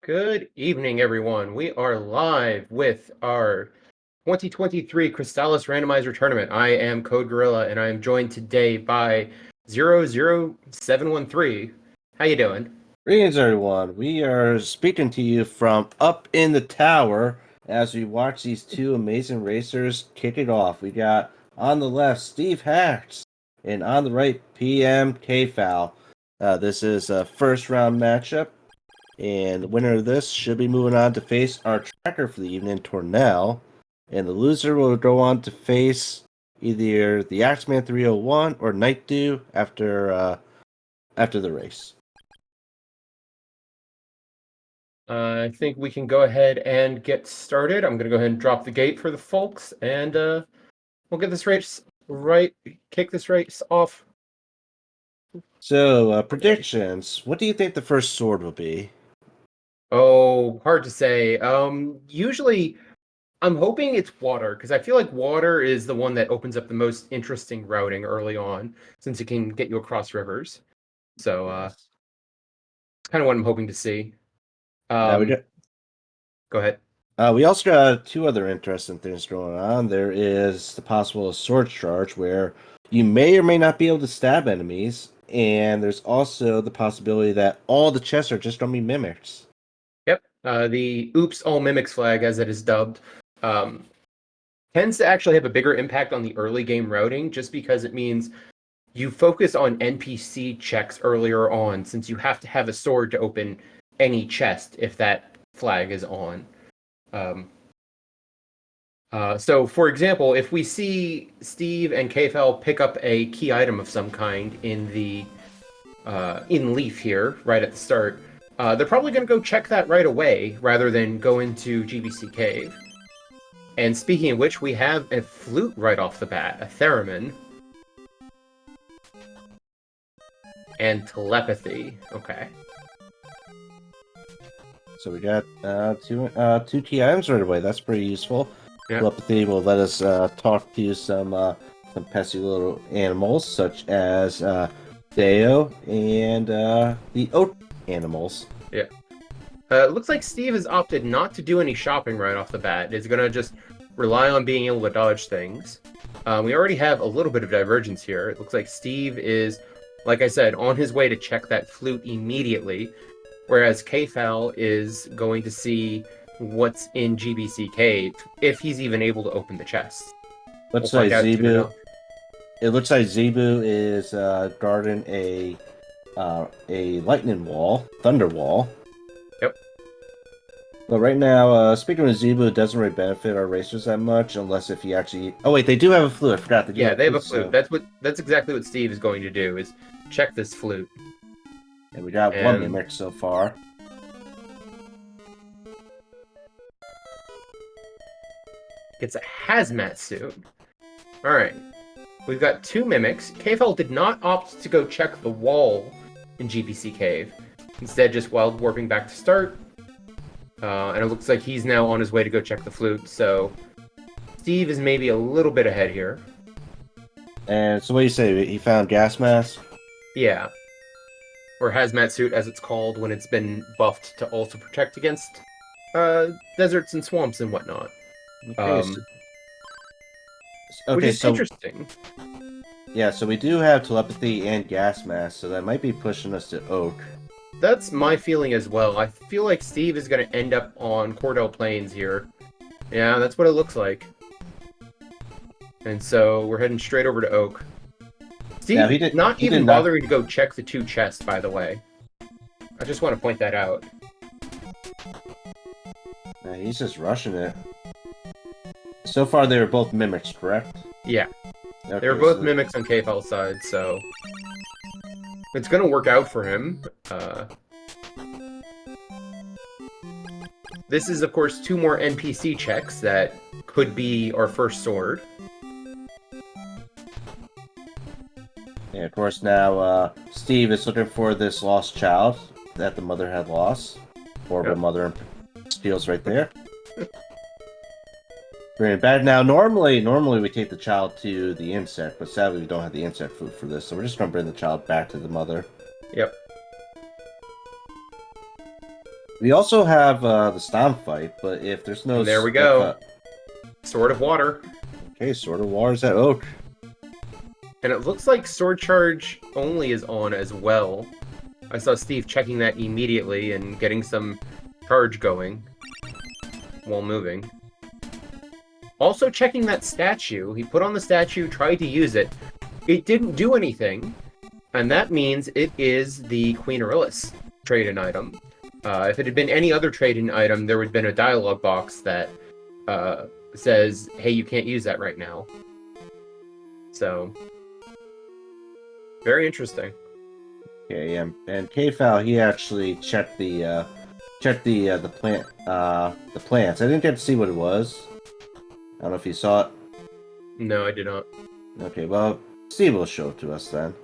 Good evening, everyone. We are live with our 2023 Crystalis Randomizer Tournament. I am Code Gorilla, and I am joined today by 00713. How you doing? Greetings, everyone. We are speaking to you from up in the tower as we watch these two amazing racers kick it off. We got on the left Steve Hacks and on the right PMAkfal. This is a first round matchup, and the winner of this should be moving on to face our tracker for the evening, Tornell, and the loser will go on to face either the Axeman 301 or Night Dew after the race. I think we can go ahead and get started. I'm going to go ahead and drop the gate for the folks, and we'll get this race kick this race off. So, predictions. What do you think the first sword will be? Oh, hard to say. Usually I'm hoping it's water, because I feel like water is the one that opens up the most interesting routing early on, since it can get you across rivers. So Yes. it's kind of what I'm hoping to see. Now Go ahead. we also got two other interesting things going on. There is the possible sword charge where you may or may not be able to stab enemies, and there's also the possibility that all the chests are just going to be mimics. Yep. The Oops All Mimics flag, as it is dubbed, tends to actually have a bigger impact on the early game routing, just because it means you focus on NPC checks earlier on, since you have to have a sword to open any chest if that flag is on. So, for example, if we see Steve and Kfal pick up a key item of some kind in the in Leaf here, right at the start, they're probably going to go check that right away, rather than go into GBC Cave. And speaking of which, we have a flute right off the bat, a theremin. And telepathy. Okay. So we got two key items right away. That's pretty useful. Yep. Telepathy will let us talk to some pesky little animals such as Deo and the oat animals. Yeah. It looks like Steve has opted not to do any shopping right off the bat. He's going to just rely on being able to dodge things. We already have a little bit of divergence here. It looks like Steve is, like I said, on his way to check that flute immediately, whereas Kfal is going to see what's in GBC Cave, if he's even able to open the chest. Looks like Zebu. It looks like Zebu is guarding a lightning wall, thunder wall. Yep. But right now, speaking of Zebu, it doesn't really benefit our racers that much, unless if you actually. Oh wait, they do have a flute. I forgot. They have a flute. So... That's exactly what Steve is going to do, is check this flute. And we got one mimic so far. It's a hazmat suit. Alright. We've got two mimics. Kfal did not opt to go check the wall in GBC Cave. Instead, just wild warping back to start. And it looks like he's now on his way to go check the flute, so Steve is maybe a little bit ahead here. And so what do you say? He found gas mask? Yeah. Or hazmat suit, as it's called when it's been buffed to also protect against deserts and swamps and whatnot. Which is interesting. Yeah, so we do have telepathy and gas mask, so that might be pushing us to Oak. That's my feeling as well. I feel like Steve is going to end up on Cordell Plains here. Yeah, that's what it looks like. And so we're heading straight over to Oak. Steve not even bothering to go check the two chests, by the way. I just want to point that out. Yeah, he's just rushing it. So far, they were both mimics, correct? Yeah. Okay, they were both mimics on Kfal's side, so it's going to work out for him. This is, of course, two more NPC checks that could be our first sword. And of course, now Steve is looking for this lost child that the mother had lost. Horrible mother steals right there. Very bad. Now, normally we take the child to the insect, but sadly we don't have the insect food for this, so we're just going to bring the child back to the mother. Yep. We also have the Stomp fight, but if there's no... And there we go. Sword of Water. Okay, Sword of Water is at Oak. And it looks like Sword Charge only is on as well. I saw Steve checking that immediately and getting some charge going while moving. Also checking that statue. He put on the statue, tried to use it. It didn't do anything. And that means it is the Queen Aurelius trade-in item. If it had been any other trade-in item, there would have been a dialogue box that says, hey, you can't use that right now. So, very interesting. Okay, and PMAkfal, he actually checked the plants. I didn't get to see what it was. I don't know if you saw it. No, I did not. Okay, well, Steve will show it to us then.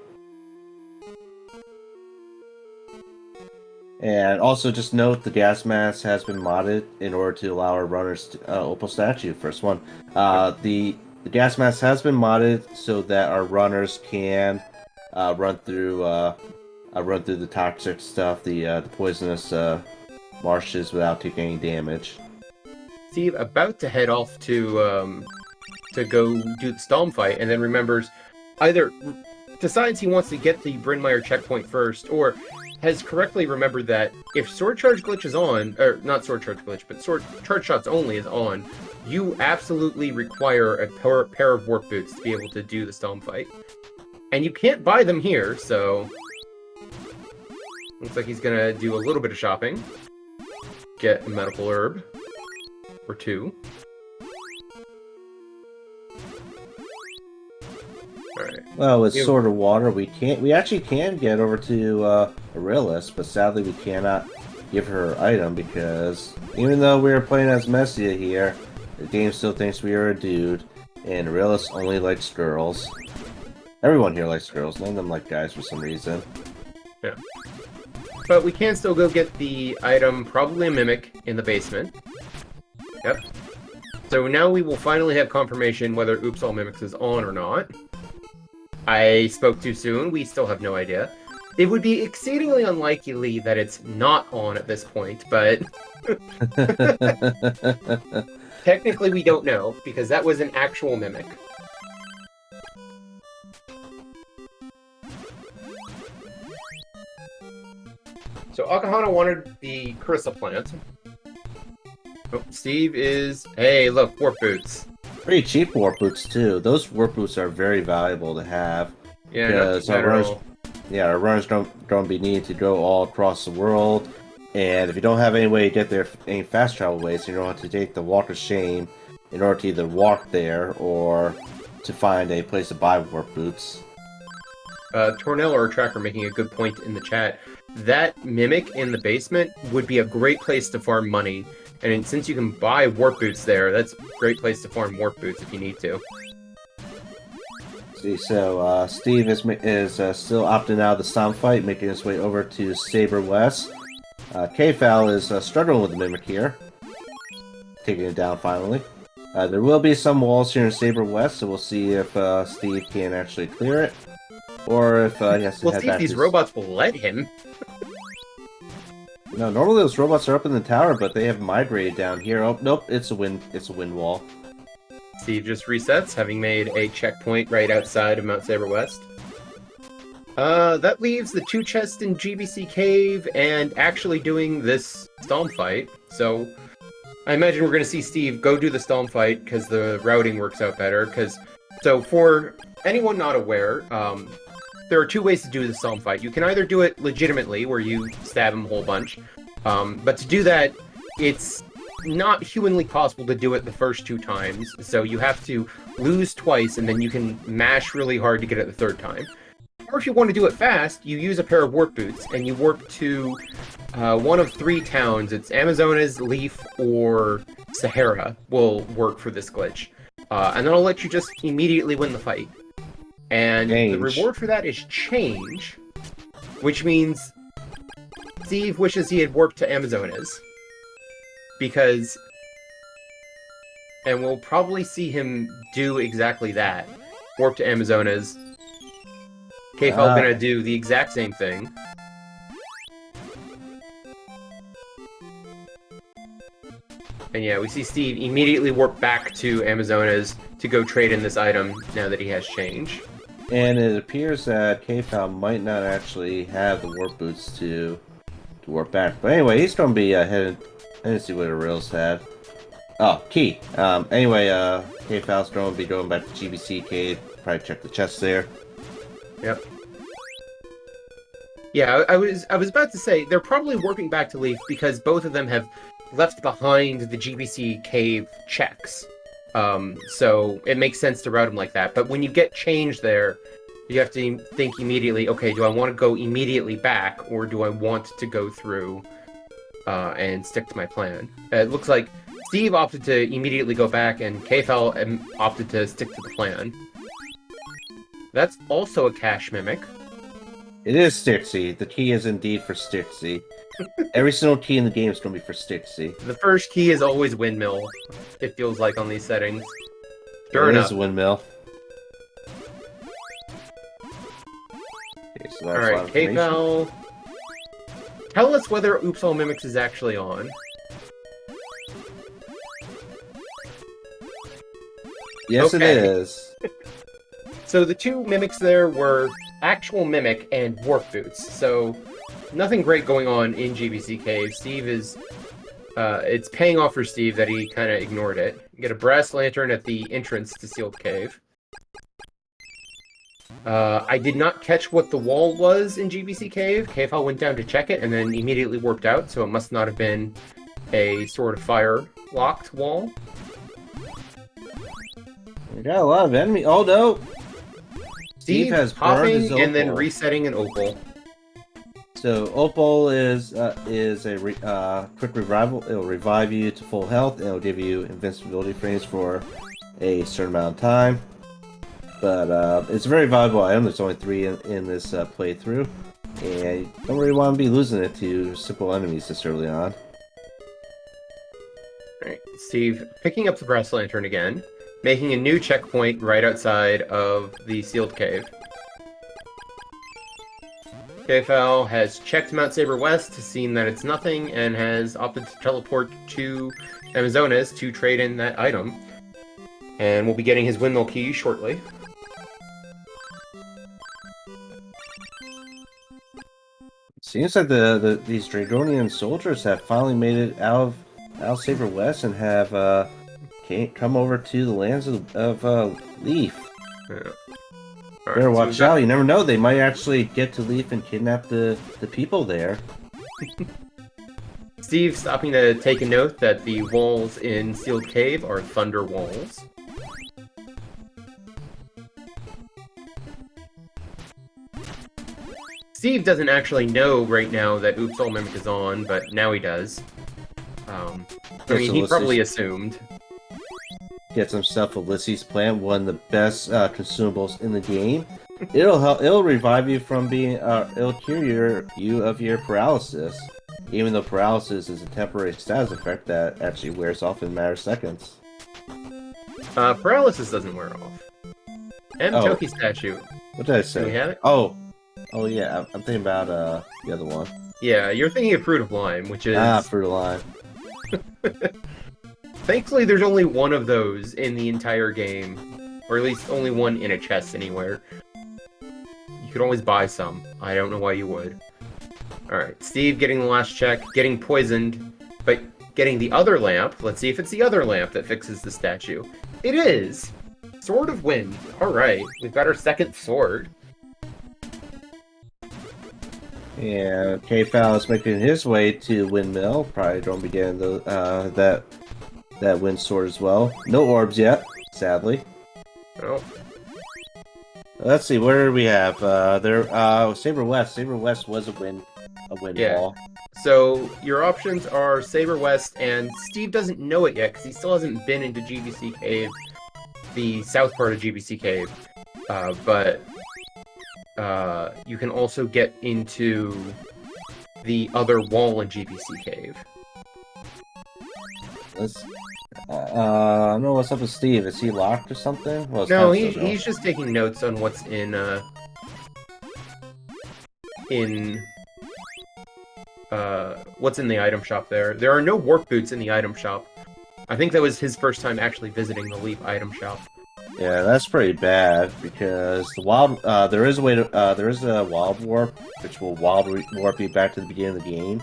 And also, just note the gas mask has been modded in order to allow our runners to, Opal statue, first one. The gas mask has been modded so that our runners can run through the toxic stuff, the poisonous marshes without taking any damage. Steve about to head off to go do the Storm fight, and then remembers either decides he wants to get the Bryn Mawr checkpoint first, or has correctly remembered that if Sword Charge Glitch is on, or not Sword Charge Glitch, but Sword Charge Shots only is on, you absolutely require a pair of Warp Boots to be able to do the Storm fight. And you can't buy them here, so... Looks like he's gonna do a little bit of shopping. Get a medical herb. Or two. Alright. Well, with Sword of Water, we actually can get over to Aurelius, but sadly we cannot give her her item because even though we are playing as Messia here, the game still thinks we are a dude, and Aurelius only likes girls. Everyone here likes girls, none of them like guys for some reason. Yeah. But we can still go get the item, probably a Mimic, in the basement. Yep. So now we will finally have confirmation whether Oops All Mimics is on or not. I spoke too soon, we still have no idea. It would be exceedingly unlikely that it's not on at this point, but... Technically we don't know, because that was an actual Mimic. So Akahana wanted the Crystal Plant. Oh, Steve is... Hey, look, Warp Boots. Pretty cheap Warp Boots, too. Those Warp Boots are very valuable to have. Yeah, not too bad at all. Yeah, our runners don't be needed to go all across the world. And if you don't have any way to get there, any fast travel ways, you don't have to take the Walk of Shame in order to either walk there or to find a place to buy Warp Boots. Tornell or Tracker making a good point in the chat. That Mimic in the basement would be a great place to farm money. And since you can buy Warp Boots there, that's a great place to farm Warp Boots if you need to. See, so Steve is still opting out of the Stomp fight, making his way over to Saber West. PMAkfal is struggling with the Mimic here. Taking it down finally. There will be some walls here in Saber West, so we'll see if Steve can actually clear it. Or if he has to We'll head see if back these to... robots will let him. No, normally those robots are up in the tower, but they have migrated down here. Oh, nope, it's a wind wall. Steve just resets, having made a checkpoint right outside of Mount Saber West. That leaves the 2 chests in GBC Cave and actually doing this Stomp fight. So, I imagine we're going to see Steve go do the Stomp fight because the routing works out better. So, for anyone not aware, there are 2 ways to do the Stomp fight. You can either do it legitimately, where you stab him a whole bunch. But to do that, it's not humanly possible to do it the first 2 times. So you have to lose twice, and then you can mash really hard to get it the 3rd time. Or if you want to do it fast, you use a pair of Warp Boots, and you warp to one of 3 towns. It's Amazonas, Leaf, or Sahara will work for this glitch. And then I'll let you just immediately win the fight. And the reward for that is change, which means Steve wishes he had warped to Amazonas. Because... And we'll probably see him do exactly that. Warp to Amazonas. PMAkfal gonna do the exact same thing. And yeah, we see Steve immediately warp back to Amazonas to go trade in this item now that he has change. And it appears that KFal might not actually have the warp boots to warp back. But anyway, he's going to be headed to see what the rails had. Oh, key. Anyway, KFal's going to be going back to GBC cave. Probably check the chest there. Yep. Yeah, I was about to say they're probably warping back to Leaf because both of them have left behind the GBC cave checks. So it makes sense to route them like that. But when you get change there, you have to think immediately, okay, do I want to go immediately back, or do I want to go through and stick to my plan? It looks like Steve opted to immediately go back, and KFL opted to stick to the plan. That's also a cache mimic. It is Stixie. The key is indeed for Stixie. Every single key in the game is going to be for Stixie. The first key is always windmill, it feels like on these settings. Sure It enough. is a windmill. Okay, so that's Alright, KFL. Tell us whether Oops All Mimics is actually on. Yes, Okay. it is. So the two mimics there were actual mimic and warp boots. So nothing great going on in GBC Cave. Steve is... it's paying off for Steve that he kind of ignored it. You get a brass lantern at the entrance to Sealed Cave. I did not catch what the wall was in GBC Cave. KFL went down to check it and then immediately warped out, so it must not have been a Sword of Fire locked wall. We got a lot of enemy. Oh no! Steve has burned his popping and then opal. resetting an opal. So opal is a quick revival. It'll revive you to full health, and it'll give you invincibility frames for a certain amount of time. But it's a very valuable item. There's only 3 in this playthrough, and you don't really want to be losing it to simple enemies this early on. Alright, Steve picking up the brass lantern again, making a new checkpoint right outside of the Sealed Cave. KFL has checked Mount Saber West, seen that it's nothing, and has opted to teleport to Amazonas to trade in that item. And we'll be getting his windmill key shortly. Seems like these Dragonian soldiers have finally made it out of Saber West and have come over to the lands of Leaf. Yeah. Better so watch we've got- out. You never know. They might actually get to Leaf and kidnap the people there. Steve stopping to take a note that the walls in Sealed Cave are thunder walls. Steve doesn't actually know right now that Oops All Mimic is on, but now he does. I mean, he probably assumed. Gets himself a Ulysses plant, one of the best consumables in the game. It'll revive you from being it'll cure you of your paralysis, even though paralysis is a temporary status effect that actually wears off in a matter of seconds. Paralysis doesn't wear off. And Oh. Toki statue. What did I Do say? we have it? Oh yeah, I'm thinking about the other one. Yeah, you're thinking of Fruit of Lime, which is... Fruit of Lime. Thankfully, there's only one of those in the entire game. Or at least only one in a chest anywhere. You could always buy some. I don't know why you would. Alright, Steve getting the last check, getting poisoned, but getting the other lamp. Let's see if it's the other lamp that fixes the statue. It is! Sword of Wind. Alright, we've got our second sword. And KFal is making his way to Windmill. Probably don't be getting that wind sword as well. No orbs yet, sadly. Oh, Let's see, where do we have? Saber West. Saber West was a wind Yeah. wall. so your options are Saber West, and Steve doesn't know it yet because he still hasn't been into GBC Cave, the south part of GBC Cave. But you can also get into the other wall in GBC Cave. I don't know what's up with Steve. Is he locked or something? Well, it's No, time to go. he's just taking notes on what's in what's in the item shop there. There are no warp boots in the item shop, I think that was his first time actually visiting the Leap item shop. Yeah, that's pretty bad because the wild there is a wild warp which will warp you back to the beginning of the game,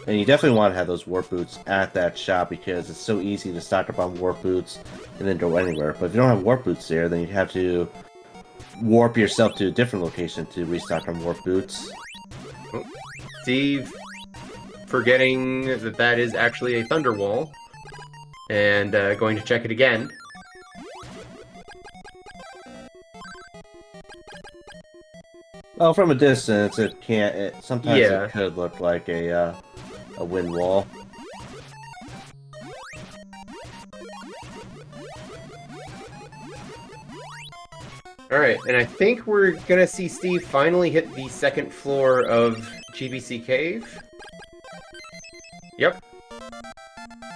and you definitely want to have those warp boots at that shop because it's so easy to stock up on warp boots and then go anywhere. But if you don't have warp boots there, then you have to warp yourself to a different location to restock on warp boots. Oh, Steve, forgetting that that is actually a thunder wall, and going to check it again. Well, from a distance, it can't. Sometimes Yeah. it could look like a wind wall. Alright, and I think we're gonna see Steve finally hit the second floor of GBC Cave. Yep.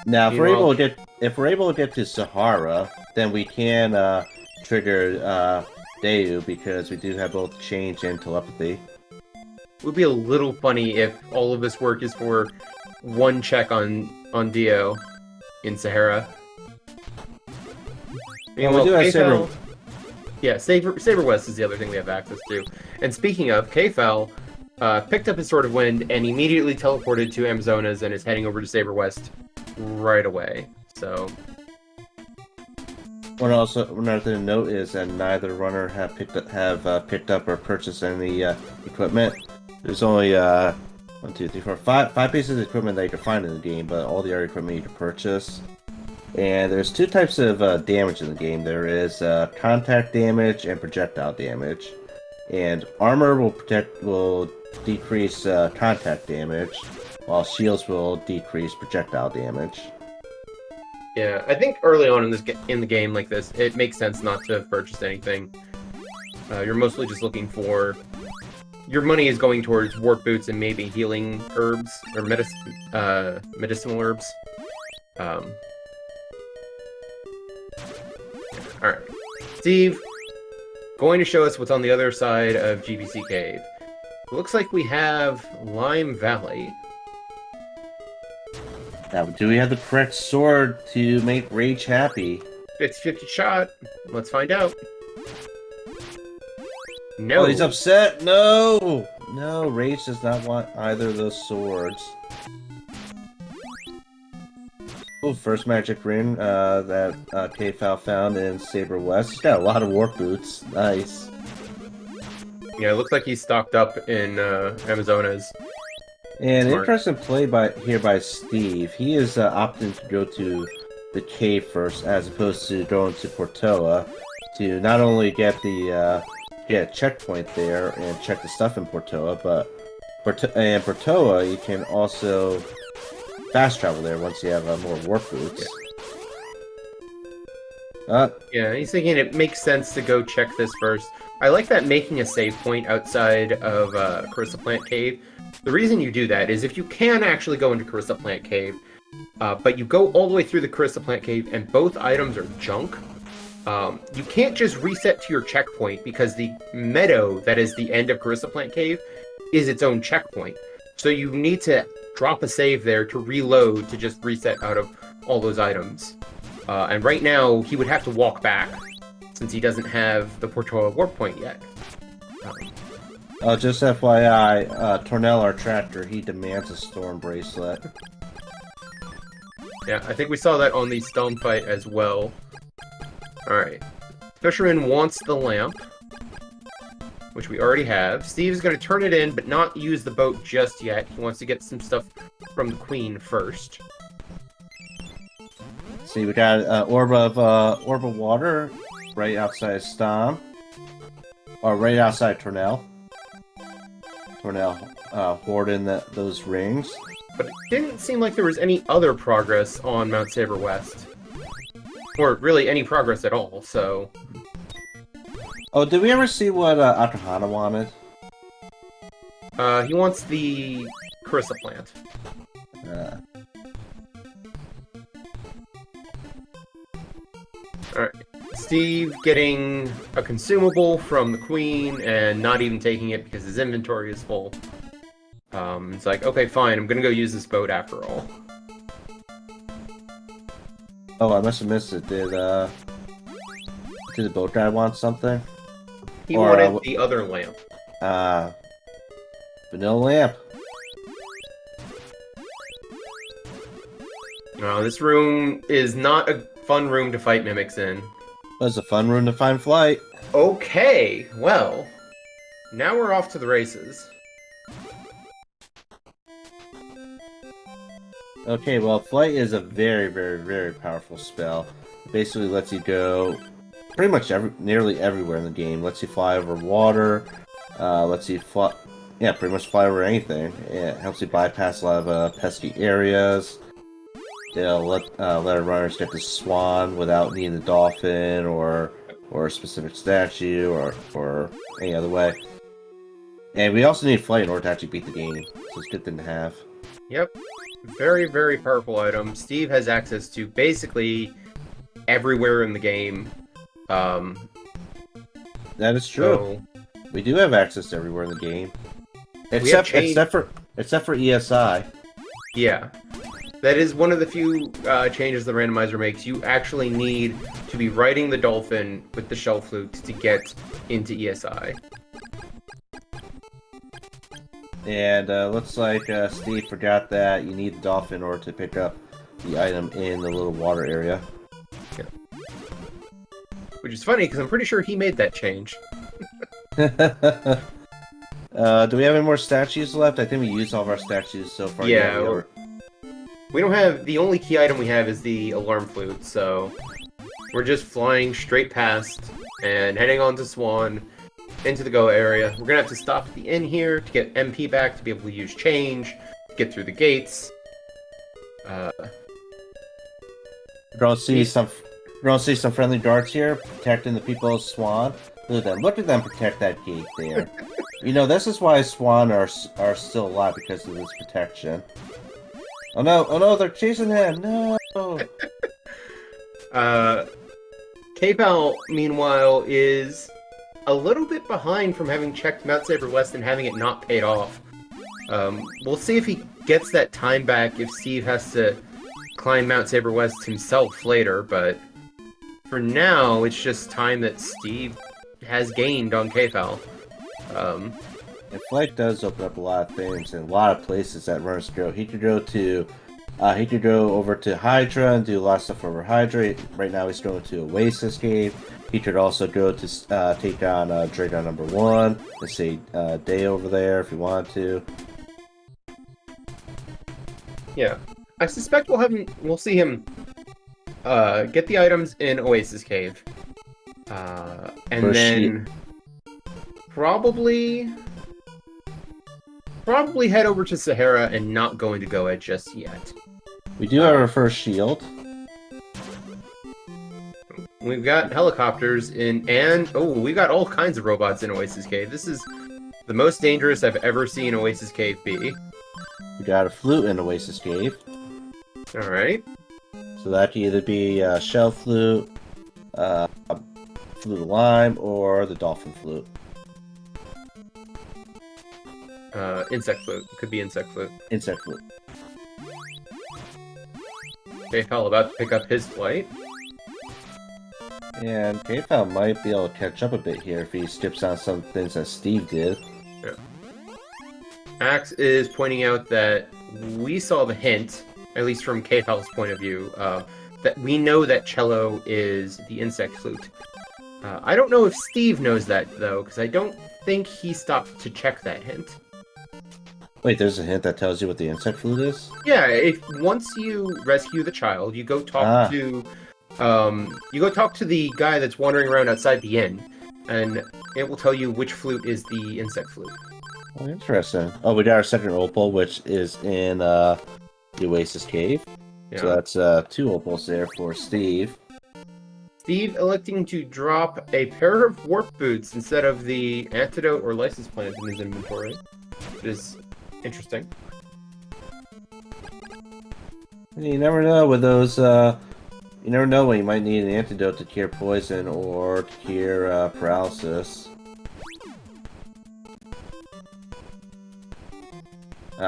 Now, Meanwhile- if we're able to get to Sahara, then we can trigger Dayu because we do have both change and telepathy. It would be a little funny if all of this work is for one check on Dio in Sahara. Well, we do have Saber. Yeah, Saber West is the other thing we have access to. And speaking of, Kfal picked up his Sword of Wind and immediately teleported to Amazonas and is heading over to Saber West right away. So Another thing to note is that neither runner have picked up or purchased any equipment. There's only 1, 2, 3, 4, 5 pieces of equipment that you can find in the game, but all the other equipment you can purchase. And there's 2 types of damage in the game. There is contact damage and projectile damage. And armor will decrease contact damage, while shields will decrease projectile damage. yeah, I think early on in the game like this, it makes sense not to have purchased anything. You're mostly just looking for... Your money is going towards warp boots and maybe healing herbs, or medicinal herbs. Alright. Steve, going to show us what's on the other side of GBC Cave. Looks like we have Lime Valley. Now, do we have the correct sword to make Rage happy? 50-50 shot. Let's find out. No. Oh, he's upset! No! No, Rage does not want either of those swords. Oh, first magic ring that Kfal found in Saber West. He's got a lot of warp boots. Nice. Yeah, it looks like he's stocked up in Amazonas. And Smart. interesting play by Steve. He is opting to go to the cave first, as opposed to going to Portoa to not only get the checkpoint there and check the stuff in Portoa, but Portoa you can also fast travel there once you have more warp boots. Yeah, he's thinking it makes sense to go check this first. I like that making a save point outside of Crystal Plant Cave. The reason you do that is if you can actually go into Crystal Plant Cave, but you go all the way through the Crystal Plant Cave and both items are junk, you can't just reset to your checkpoint because the meadow that is the end of Crystal Plant Cave is its own checkpoint. So you need to drop a save there to reload to just reset out of all those items. And right now, he would have to walk back since he doesn't have the Portoa warp point yet. Just FYI, Tornell, our tractor, he demands a storm bracelet. Yeah, I think we saw that on the stone fight as well. Alright. Fisherman wants the lamp, which we already have. Steve's going to turn it in, but not use the boat just yet. He wants to get some stuff from the Queen first. See, we got orb of water right outside Stom, or right outside Tornell. Tornell hoarding those rings. But it didn't seem like there was any other progress on Mount Saber West. Or really any progress at all, so... Oh, did we ever see what Akahana wanted? He wants the Carissa plant. Alright. Steve getting a consumable from the Queen and not even taking it because his inventory is full. It's like, okay, fine, I'm gonna go use this boat after all. Oh, I must have missed it. Did the boat guy want something? He Or, wanted the other lamp. Vanilla lamp. This room is not a fun room to fight mimics in. That's a fun room to find Flight. Okay, well, now we're off to the races. Okay, well, Flight is a very, very, very powerful spell. It basically lets you go pretty much nearly everywhere in the game. Lets you fly over water. Lets you fly, yeah, pretty much fly over anything. It helps you bypass a lot of pesky areas. It'll let our runners get the swan without needing the dolphin or a specific statue or any other way. And we also need Flight in order to actually beat the game, so it's a good thing to have. Yep. Very, very powerful item. Steve has access to basically everywhere in the game. That is true. So, we do have access to everywhere in the game. Except for ESI. Yeah. That is one of the few changes the randomizer makes. You actually need to be riding the dolphin with the shell flute to get into ESI. And looks like Steve forgot that you need the dolphin in order to pick up the item in the little water area. Yeah. Which is funny, because I'm pretty sure he made that change. Do we have any more statues left? I think we used all of our statues so far. Yeah, we don't have... The only key item we have is the alarm flute, so... We're just flying straight past and heading on to Swan, into the go area. We're gonna have to stop at the inn here to get MP back, to be able to use change, get through the gates. We're gonna see some friendly guards here protecting the people of Swan. Look at them protect that gate there. You know, this is why Swan are still alive, because of this protection. Oh no, they're chasing him, no! PMAkfal, meanwhile, is a little bit behind from having checked Mount Saber West and having it not paid off. We'll see if he gets that time back, if Steve has to climb Mount Saber West himself later, but for now, it's just time that Steve has gained on PMAkfal. And Flight does open up a lot of things and a lot of places that runners go. He could go over to Hydra and do a lot of stuff over Hydra. Right now he's going to Oasis Cave. He could also go to take on Dragon number 1 and say Day over there if he wanted to. Yeah, I suspect we'll see him get the items in Oasis Cave, and then probably head over to Sahara and not go into Goa just yet. We do have our first shield. We've got helicopters and we've got all kinds of robots in Oasis Cave. This is the most dangerous I've ever seen Oasis Cave be. We got a flute in Oasis Cave. Alright. So that could either be shell flute, flute of lime, or the dolphin flute. Insect flute. It could be insect flute. Insect flute. PMAkfal about to pick up his flight. And PMAkfal might be able to catch up a bit here if he skips on some things that Steve did. Yeah. Axe is pointing out that we saw the hint, at least from PMAkfal's point of view, that we know that cello is the insect flute. I don't know if Steve knows that, though, because I don't think he stopped to check that hint. Wait, there's a hint that tells you what the insect flute is? Yeah, once you rescue the child, you go talk to the guy that's wandering around outside the inn, and it will tell you which flute is the insect flute. Oh, interesting. Oh, we got our second opal, which is in the Oasis Cave. Yeah. So that's 2 opals there for Steve. Steve electing to drop a pair of warp boots instead of the antidote or license plant in his inventory, which is interesting. You never know with those, you never know when you might need an antidote to cure poison or to cure paralysis.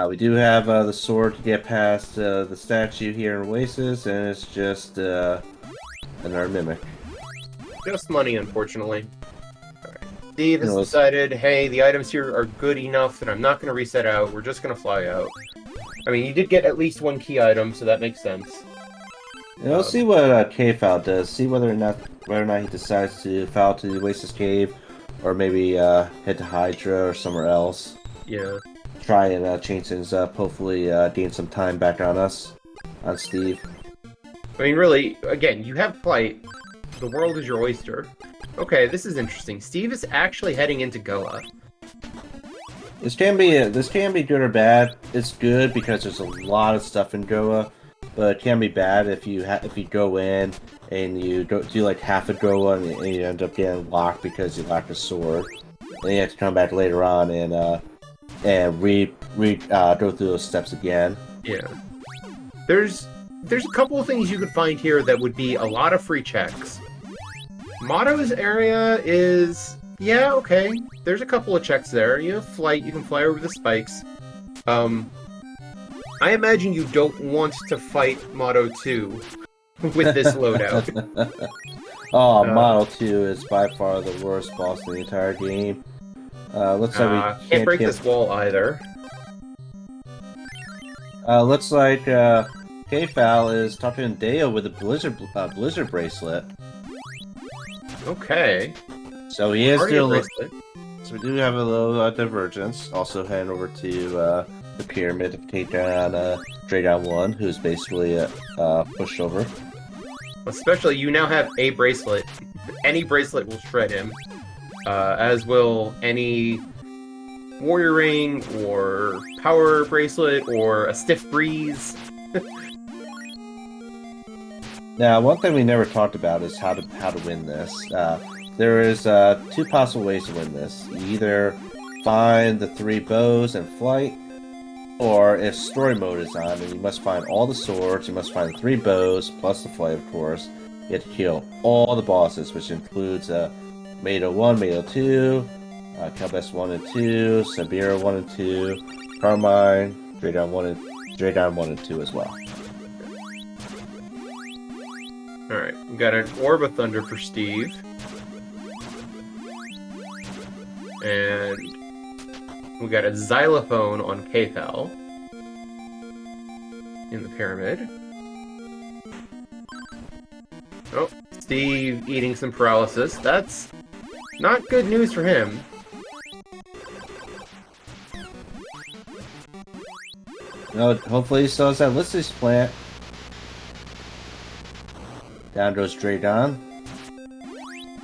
We do have the sword to get past the statue here in Oasis, and it's just another mimic. Just money, unfortunately. Alright. Steve has No, decided, hey, the items here are good enough that I'm not going to reset out. We're just going to fly out. I mean, you did get at least one key item, so that makes sense. Yeah, let's see what PMAkfal does. See whether or not he decides to fall to the Oasis Cave, or maybe head to Hydra or somewhere else. Yeah. Try and change things up. Hopefully, gain some time back on us, on Steve. I mean, really, again, you have flight. The world is your oyster. Okay, this is interesting. Steve is actually heading into Goa. This can be good or bad. It's good because there's a lot of stuff in Goa, but it can be bad if you go in and you do like half a Goa and you end up getting locked because you lack a sword. Then you have to come back later on and go through those steps again. Yeah. There's a couple of things you could find here that would be a lot of free checks. Motto's area is... yeah, okay. There's a couple of checks there. You have flight, you can fly over the spikes. I imagine you don't want to fight Motto 2 with this loadout. Oh, Model 2 is by far the worst boss in the entire game. Looks like we can't break this wall either. Looks like PMAkfal is talking to Deo with a blizzard bracelet. Okay. So he is Already still. a bracelet. So we do have a little divergence. Also heading over to the pyramid to take down Dragon 1, who's basically a pushover. Especially, you now have a bracelet. Any bracelet will shred him. As will any warrior ring, or power bracelet, or a stiff breeze. Now, one thing we never talked about is how to win this. There is two possible ways to win this. You either find the 3 bows and flight, or if story mode is on, then you must find all the swords, you must find 3 bows, plus the flight, of course. You have to kill all the bosses, which includes Mado 1, Mado 2, Kelbest 1 and 2, Sabira 1 and 2, Carmine, Dragon 1 and 2 as well. Alright, we got an Orb of Thunder for Steve. And we got a Xylophone on PMAkfal in the pyramid. Oh, Steve eating some paralysis. That's not good news for him. No, hopefully he still has that Lissus plant. Down goes Dragon.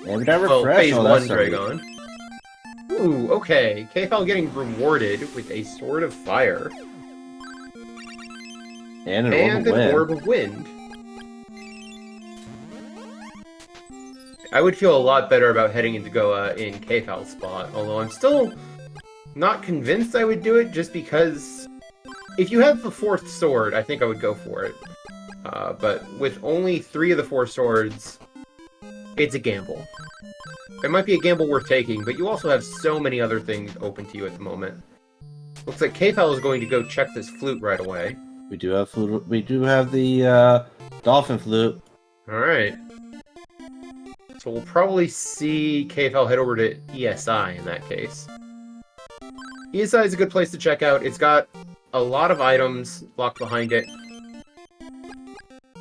And we got refresh. Phase Oh, 1 that's Dragon. Ooh, okay. PMAkfal getting rewarded with a Sword of Fire. And an Orb of Wind. I would feel a lot better about heading into Goa in PMAkfal's spot, although I'm still not convinced I would do it, just because if you have the 4th sword, I think I would go for it. But with only 3 of the 4 swords, it's a gamble. It might be a gamble worth taking, but you also have so many other things open to you at the moment. Looks like PMAkfal is going to go check this flute right away. We do have flute. We do have the dolphin flute. Alright. So we'll probably see PMAkfal head over to ESI in that case. ESI is a good place to check out. It's got a lot of items locked behind it.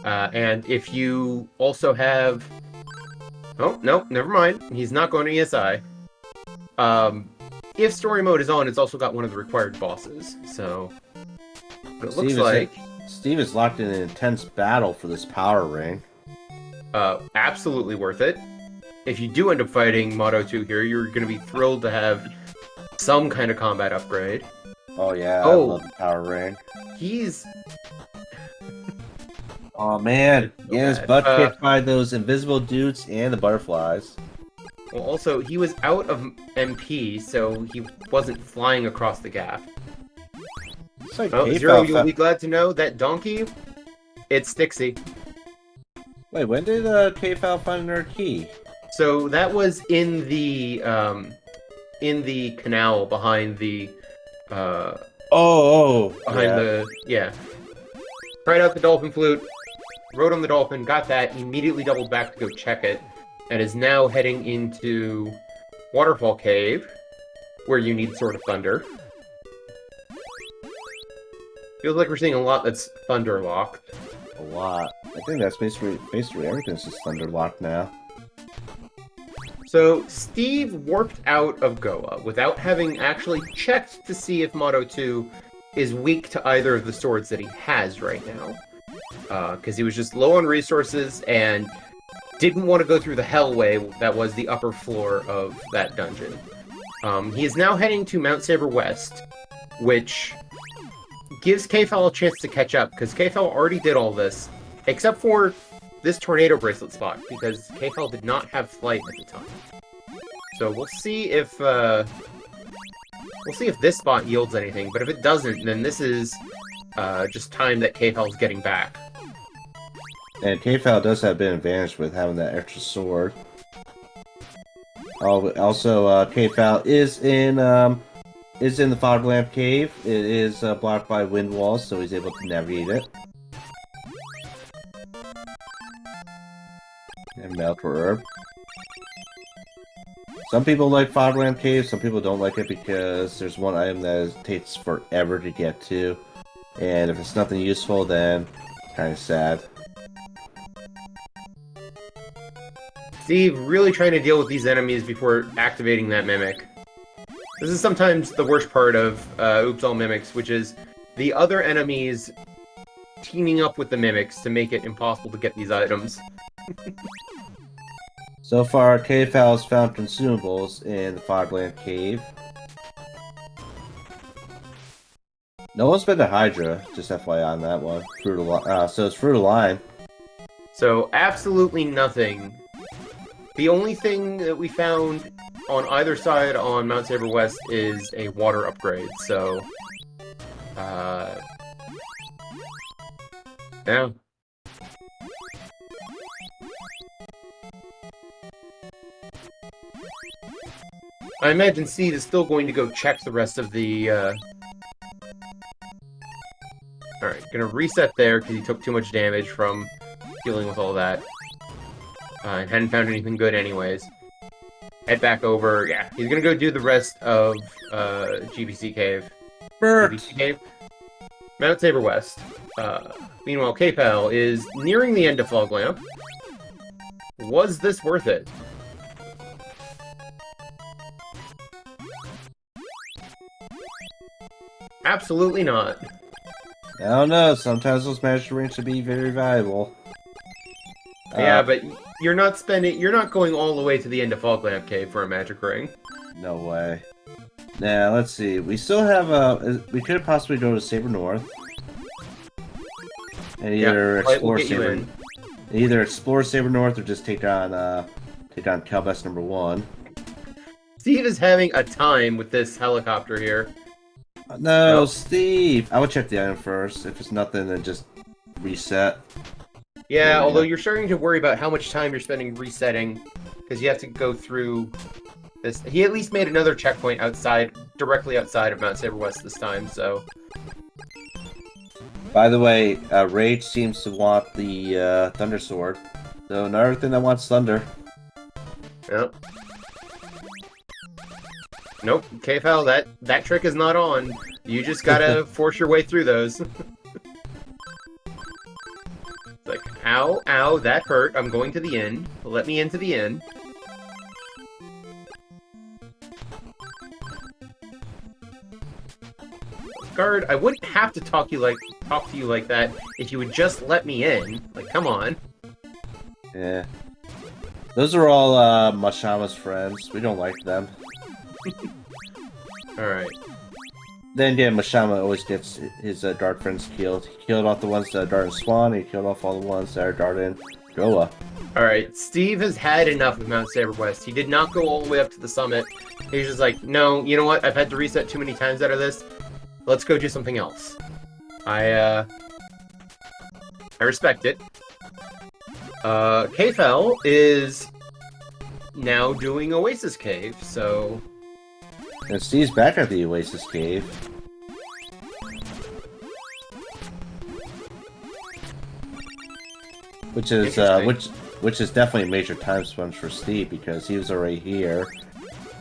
And if you also have... oh, no, never mind. He's not going to ESI. If story mode is on, it's also got one of the required bosses, so... it looks like... Steve is locked in an intense battle for this power ring. Absolutely worth it. If you do end up fighting Motto 2 here, you're going to be thrilled to have some kind of combat upgrade. Oh yeah, I love the power ring. He's... oh man, yeah, his butt bad. kicked by those invisible dudes and the butterflies. Well, also, he was out of MP, so he wasn't flying across the gap. It's like Oh, Zero, you'll be glad to know that donkey, it's Stixie. Wait, when did PMAkfal find her key? So that was in the canal behind the Oh, behind yeah. the... Yeah. Tried out the dolphin flute, rode on the dolphin, got that, immediately doubled back to go check it, and is now heading into Waterfall Cave, where you need Sword of Thunder. Feels like we're seeing a lot that's Thunder locked. A lot. I think that's basically everything's just Thunder locked now. So, Steve warped out of Goa without having actually checked to see if Motto 2 is weak to either of the swords that he has right now. Because he was just low on resources and didn't want to go through the hellway that was the upper floor of that dungeon. He is now heading to Mount Saber West, which gives Kfal a chance to catch up, because Kfal already did all this, except for this tornado bracelet spot, because Kfal did not have flight at the time. So we'll see if this spot yields anything, but if it doesn't, then this is just time that Kfal's getting back. And Kfal does have a bit of advantage with having that extra sword. Oh, also, Kfal is in the Fog Lamp Cave. It is blocked by wind walls, so he's able to navigate it. And Meltor Herb. Some people like Fog Lamp Cave, some people don't like it because there's one item that takes forever to get to. And if it's nothing useful, then it's kind of sad. Steve really trying to deal with these enemies before activating that Mimic. This is sometimes the worst part of Oops All Mimics, which is the other enemies teaming up with the Mimics to make it impossible to get these items. So far, Kfal has found consumables in the Fogland Cave. No one's been to Hydra, just FYI on that one. So it's Fruit of Lime. So, absolutely nothing. The only thing that we found on either side on Mount Saber West is a water upgrade, so... yeah. I imagine Steve is still going to go check the rest of the, Alright, gonna reset there because he took too much damage from dealing with all that. And hadn't found anything good anyways. Head back over, yeah. He's gonna go do the rest of, GBC Cave. GBC Cave? Mount Saber West. Meanwhile, Kfal is nearing the end of Fog Lamp. Was this worth it? Absolutely not. I don't know, sometimes those magic rings should be very valuable. Yeah, but you're not going all the way to the end of Fog Lamp Cave for a magic ring. No way. Now, let's see. We still have we could possibly go to Saber North. And either explore Saber North or just take on Calbest number 1. Steve is having a time with this helicopter here. No, Steve! I would check the item first. If it's nothing, then just reset. Yeah, although you're starting to worry about how much time you're spending resetting, because you have to go through this. He at least made another checkpoint directly outside of Mount Saber West this time, so... By the way, Rage seems to want the Thunder Sword. So another thing that wants Thunder. Yep. Nope, Kfal, that trick is not on. You just gotta force your way through those. Like, ow, ow, that hurt. I'm going to the inn. Let me into the inn. Guard, I wouldn't have to talk to you like that if you would just let me in. Like, come on. Yeah. Those are all Mashama's friends. We don't like them. Alright. Then again, Mashama always gets his dark friends killed. He killed off the ones that dart in Swan, and he killed off all the ones that are dart in Goa. Alright, Steve has had enough of Mount Saber West. He did not go all the way up to the summit. He's just like, no, you know what? I've had to reset too many times out of this. Let's go do something else. I respect it. Kfal is now doing Oasis Cave, so... And Steve's back at the Oasis Cave. which is Interesting. which is definitely a major time sponge for Steve because he was already here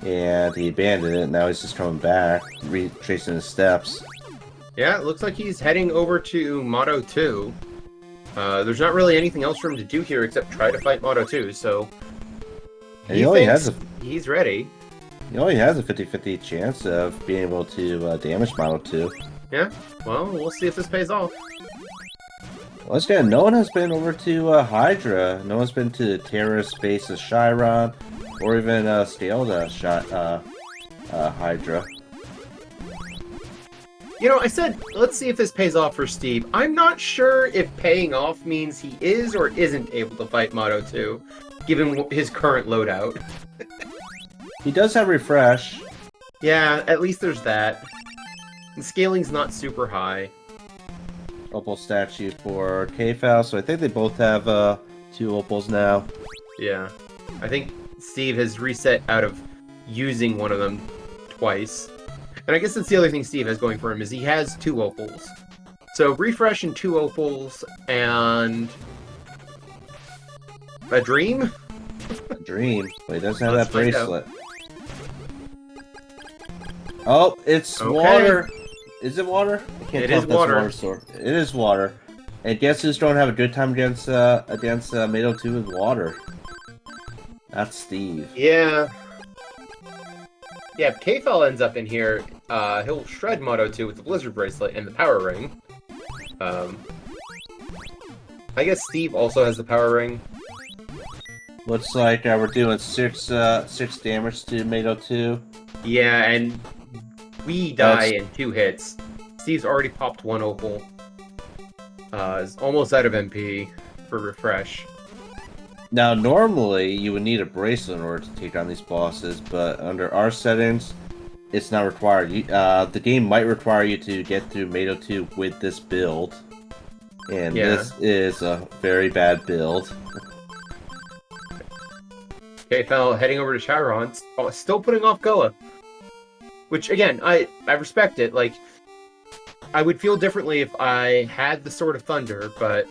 and he abandoned it. And now he's just coming back, retracing his steps. Yeah, it looks like he's heading over to Motto 2. There's not really anything else for him to do here except try to fight Motto 2, so And he he only thinks has he's ready. a 50-50 chance of being able to damage Model 2. Yeah, well, we'll see if this pays off. Once again, no one has been over to Hydra. No one's been to Terrace base of Chiron, or even scaled Hydra. You know, I said, let's see if this pays off for Steve. I'm not sure if paying off means he is or isn't able to fight Motto 2, given his current loadout. He does have refresh. Yeah, at least there's that. And scaling's not super high. Opal statue for PMAkfal, so I think they both have 2 opals now. Yeah. I think Steve has reset out of using one of them twice. And I guess that's the other thing Steve has going for him, is he has 2 opals. So refresh and 2 opals, and a dream? A dream. But he doesn't have Let's that find out. bracelet. Oh, it's Okay. water. Is it water? I can't It tell is if that's water. a water sword. It is water. And guess who's going to have a good time against Mado 2 with water? That's Steve. Yeah. Yeah, if PMAkfal ends up in here, he'll shred Motto 2 with the Blizzard Bracelet and the Power Ring. I guess Steve also has the Power Ring. Looks like we're doing 6 damage to Mado 2. Yeah, and we die in 2 hits. Steve's already popped 1 opal. Is almost out of MP for refresh. Now, normally you would need a bracelet in order to take on these bosses, but under our settings, it's not required. The game might require you to get through Mado 2 with this build, and this is a very bad build. PMAkfal heading over to Chiron, still putting off Goa. Which, again, I respect it. Like, I would feel differently if I had the Sword of Thunder, but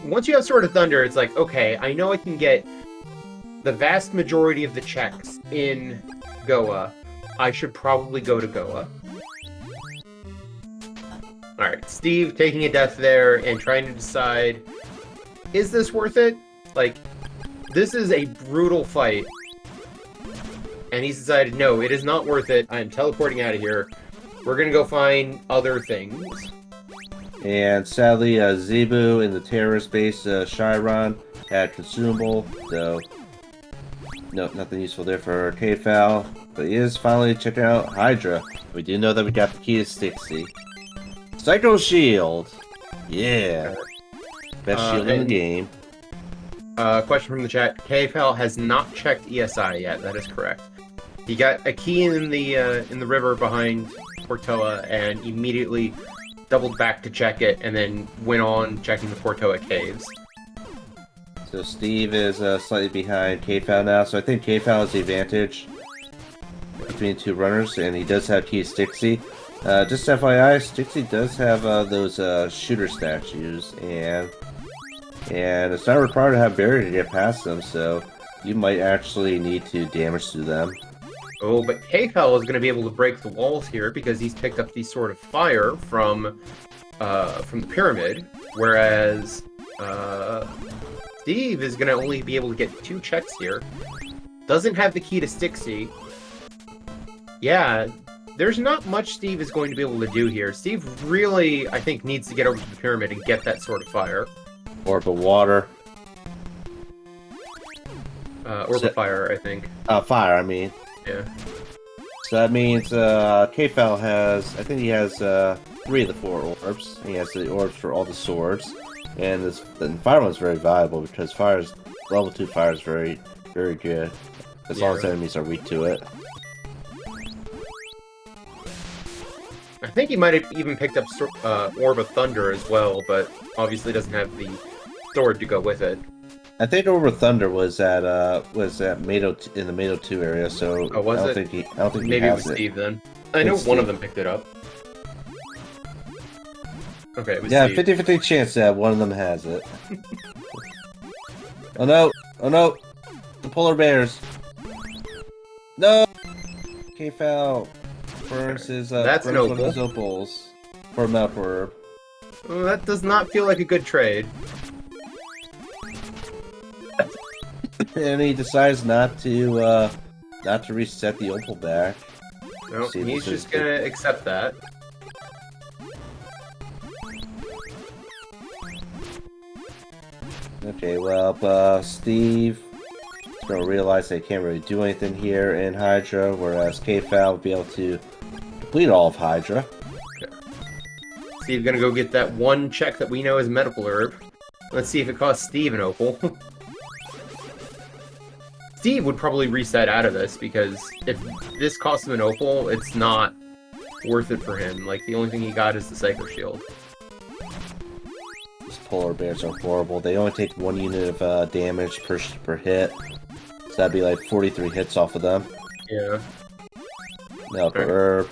once you have Sword of Thunder, it's like, okay, I know I can get the vast majority of the checks in Goa. I should probably go to Goa. Alright, Steve taking a death there and trying to decide, is this worth it? Like, this is a brutal fight. And he's decided, no, it is not worth it. I'm teleporting out of here. We're gonna go find other things. And sadly, Zebu in the terrorist base, Chiron, had consumable, so no, nothing useful there for PMAkfal. But he is finally checking out Hydra. We do know that we got the key to Stixie. Psycho Shield! Yeah! Best shield in the game. Question from the chat. PMAkfal has not checked ESI yet. That is correct. He got a key in the river behind Portoa and immediately doubled back to check it, and then went on checking the Portoa caves. So Steve is slightly behind PMAkfal now, so I think PMAkfal has the advantage between the 2 runners, and he does have key to Stixie. Just FYI, Stixie does have those shooter statues, and it's not required to have barrier to get past them, so you might actually need to damage through them. Oh, but PMAkfal is going to be able to break the walls here because he's picked up the Sword of Fire from the pyramid, whereas Steve is going to only be able to get 2 checks here. Doesn't have the key to Stixie. Yeah, there's not much Steve is going to be able to do here. Steve really, I think, needs to get over to the pyramid and get that Sword of Fire. Orb of water. Orb of Fire, I think. Fire, I mean. Yeah. So that means PMAkfal has, I think he has 3 of the 4 orbs. He has the orbs for all the swords. And the fire one's very valuable because level 2 fire is very, very good. As long as enemies are weak to it. I think he might have even picked up Orb of Thunder as well, but obviously doesn't have the sword to go with it. I think Orb of Thunder was at Mado in the Mado 2 area, so Oh, was I don't it? think he has Maybe it was Steve then. I know It's one of Steve. them picked it up. Okay, it was Yeah, Steve. 50-50 chance that one of them has it. Oh no! Oh no! The polar bears! No! PMAkfal burns his That's an burns one of his opal. opals for Melkor. Well, that does not feel like a good trade. And he decides not to reset the opal back. No, See, he's this is just gonna accept that. Okay, well, Steve is gonna realize they can't really do anything here in Hydra, whereas Kfal will be able to complete all of Hydra. Steve gonna go get that one check that we know is medical herb. Let's see if it costs Steve an opal. Steve would probably reset out of this, because if this costs him an opal, it's not worth it for him. Like, the only thing he got is the Psycho Shield. These polar bears are horrible. They only take 1 unit of damage per hit. So that'd be like 43 hits off of them. Yeah. Medical Right. herb.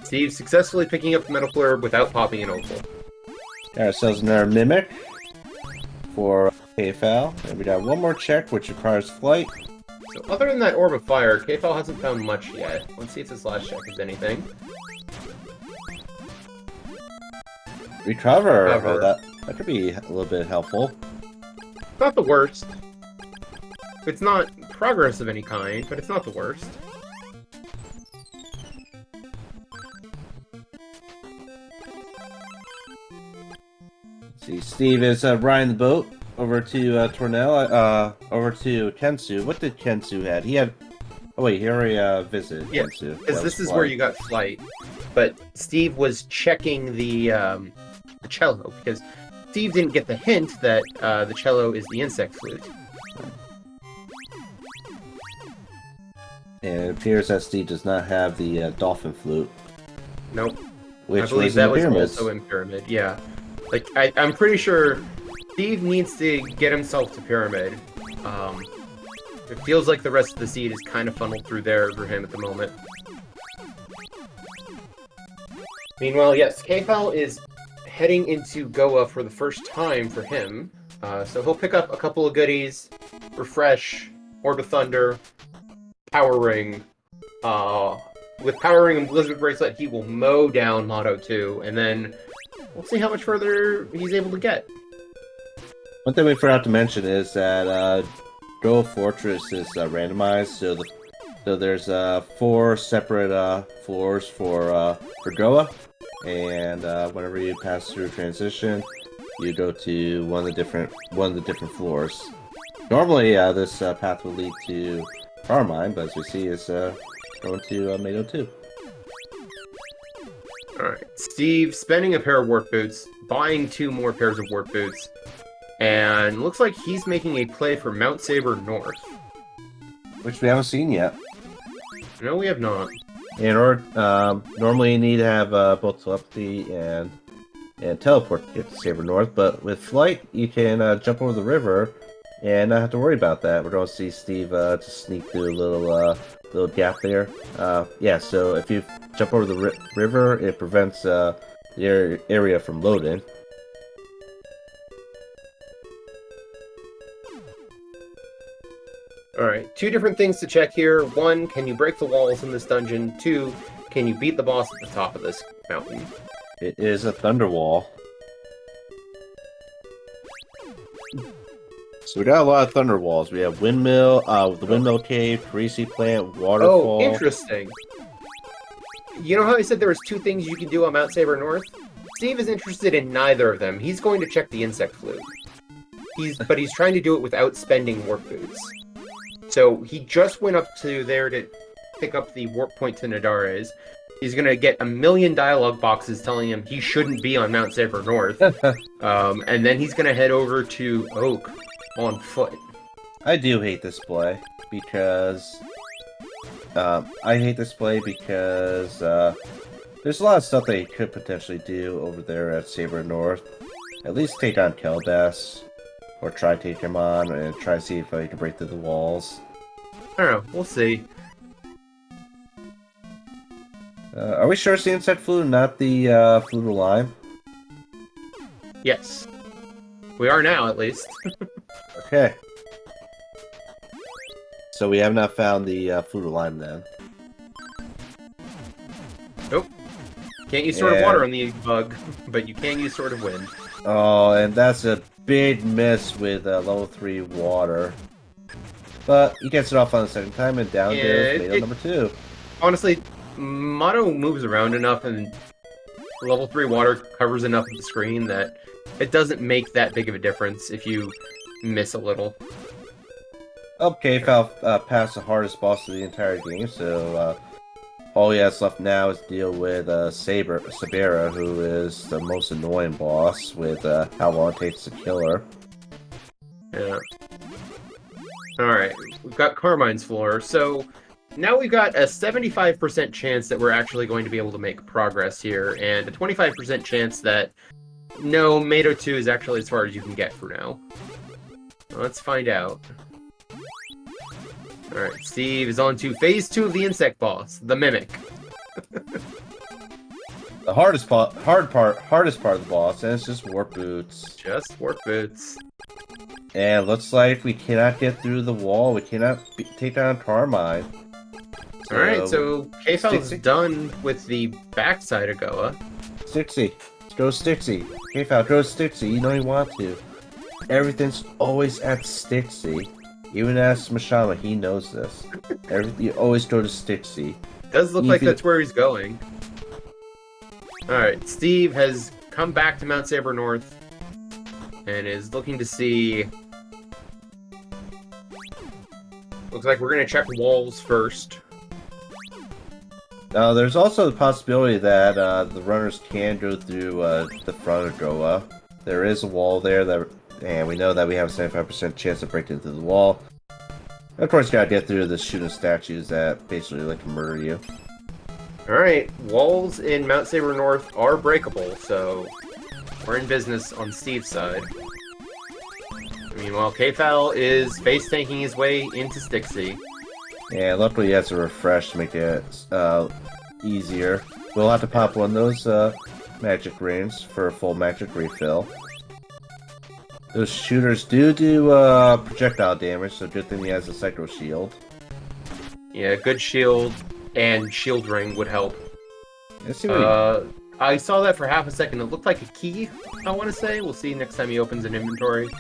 Steve successfully picking up the medical herb without popping an opal. Got ourselves another mimic for Kfal. And we got one more check, which requires flight. So other than that orb of fire, Kfal hasn't found much yet. Let's see if this last check is anything. Recover. Recover. Oh, that could be a little bit helpful. Not the worst. It's not progress of any kind, but it's not the worst. See, Steve is riding the boat over to over to Kensu. What did Kensu had? He had. Oh wait, he already visited Yeah, Kensu. because this is where you got flight. But Steve was checking the cello, because Steve didn't get the hint that the cello is the insect flute. And it appears that Steve does not have the dolphin flute, Nope. which I believe was in that the was pyramids. also in Pyramid, yeah. Like, I'm pretty sure Steve needs to get himself to Pyramid. It feels like the rest of the seed is kind of funneled through there for him at the moment. Meanwhile, yes, Kfal is heading into Goa for the first time for him. So he'll pick up a couple of goodies, Refresh, Orb of Thunder, Power Ring. With Power Ring and Blizzard Bracelet, he will mow down Motto 2, and then we'll see how much further he's able to get. One thing we forgot to mention is that Goa Fortress is randomized, so there's 4 separate floors for Goa, and whenever you pass through transition, you go to one of the different floors. Normally, this path will lead to Power Mine, but as we see, is going to Mado 2. Alright, Steve spending a pair of Warp Boots, buying 2 more pairs of Warp Boots, and looks like he's making a play for Mount Saber North. Which we haven't seen yet. No, we have not. In order, normally you need to have both telepathy and teleport to get to Saber North, but with flight, you can jump over the river and not have to worry about that. We're going to see Steve just sneak through a little gap there. Yeah, so if you jump over the river, it prevents the area from loading. Alright, 2 different things to check here. 1, can you break the walls in this dungeon? 2, can you beat the boss at the top of this mountain? It is a thunder wall. So we got a lot of thunder walls. We have windmill, the windmill cave, greasy plant, waterfall. Oh, interesting. You know how I said there was 2 things you can do on Mount Saber North? Steve is interested in neither of them. He's going to check the insect flute. But he's trying to do it without spending warp boots. So he just went up to there to pick up the warp point to Nadare's. He's gonna get 1,000,000 dialogue boxes telling him he shouldn't be on Mount Saber North. And then he's gonna head over to Oak on foot. I do hate this play because there's a lot of stuff they could potentially do over there at Saber North. At least take on Keldas, or try to take him on and try to see if I can break through the walls. I don't know. We'll see. Are we sure it's the insect flute, not the flute of lime? Yes. We are now, at least. Okay. So we have not found the fruit of lime then. Nope. Can't use Sword of Water on the bug, but you can use Sword of Wind. Oh, and that's a big miss with level 3 water. But he gets it off on the second time, and down goes Mato number 2. Honestly, Mato moves around enough, and level 3 water covers enough of the screen that it doesn't make that big of a difference if you miss a little. Okay, Kfal passed the hardest boss of the entire game, so all he has left now is to deal with Sabera, who is the most annoying boss with how long it takes to kill her. Yeah. Alright, we've got Carmine's Floor, so now we've got a 75% chance that we're actually going to be able to make progress here, and a 25% chance that, no, Mato 2 is actually as far as you can get for now. Let's find out. Alright, Steve is on to Phase 2 of the Insect Boss, the Mimic. The hardest part of the boss, and it's just Warp Boots. Just Warp Boots. And looks like we cannot get through the wall. We cannot take down Carmine. Alright, so Kfal's done with the backside of Goa. Stixie. Go Stixie. Kfal, go Stixie. You know you want to. Everything's always at Stixie. Even as Mashama, he knows this. You always go to Stixie. Does look like that's where he's going. Alright, Steve has come back to Mount Saber North and is looking to see... Looks like we're going to check walls first. Now, there's also the possibility that the runners can go through the front of Goa. There is a wall there, and we know that we have a 75% chance of breaking through the wall. And of course, you gotta get through the shooting statues that basically like to murder you. Alright, walls in Mount Saber North are breakable, so we're in business on Steve's side. Meanwhile, Kfal is face-tanking his way into Stixie. Yeah, luckily he has a refresh to make it easier. We'll have to pop one of those magic rings for a full magic refill. Those shooters do projectile damage, so good thing he has a Psycho Shield. Yeah, good shield and shield ring would help. Let's see what I saw that for half a second. It looked like a key, I want to say. We'll see next time he opens an inventory.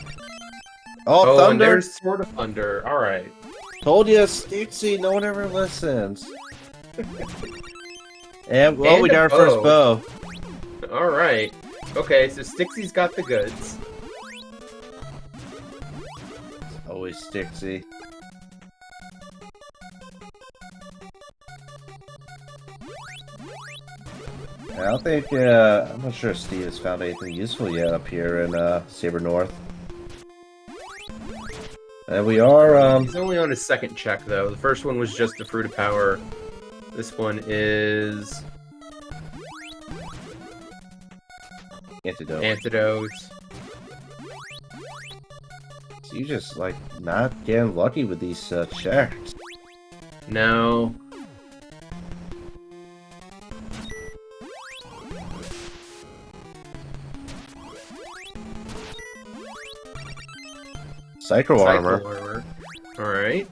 Oh, Thunder! And there's Sword of Thunder. Alright. Told you, Stixie, no one ever listens. And, well, we got our first bow. Alright. Okay, so Stixie's got the goods. Always Stixie. I don't think, I'm not sure if Steve has found anything useful yet up here in Saber North. And we are, He's only on his second check, though. The first one was just the Fruit of Power. This one is... Antidote. Antidote. So you just, like, not getting lucky with these checks. No. Psycho armor. Alright.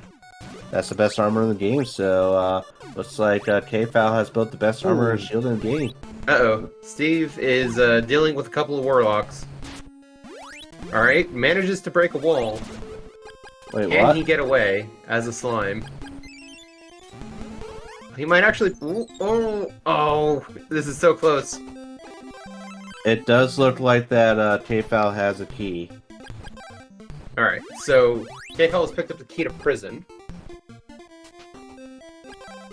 That's the best armor in the game, so looks like Kfal has both the best armor and shield in the game. Uh-oh. Steve is dealing with a couple of warlocks. Alright, manages to break a wall. Wait, Can what? he get away as a slime? He might actually... Oh, this is so close. It does look like that Kfal has a key. Alright, so Kfal has picked up the key to prison.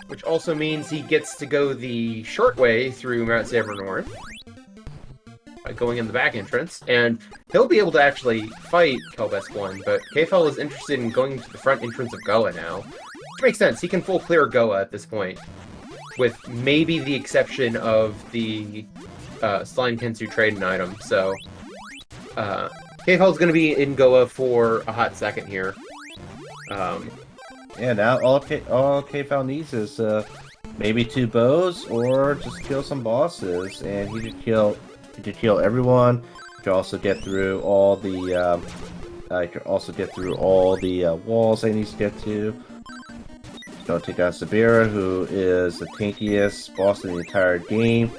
Which also means he gets to go the short way through Mount Saber North. By going in the back entrance. And he'll be able to actually fight Kelbesk 1, but Kfal is interested in going to the front entrance of Goa now. Which makes sense, he can full clear Goa at this point. With maybe the exception of the Slime Kensu trading item, so... Kfal's gonna be in Goa for a hot second here. Yeah, now all Kfal needs is maybe 2 bows or just kill some bosses, and he could kill everyone You can also get through all the walls they need to get to. Don't take out Sabira, who is the tankiest boss in the entire game.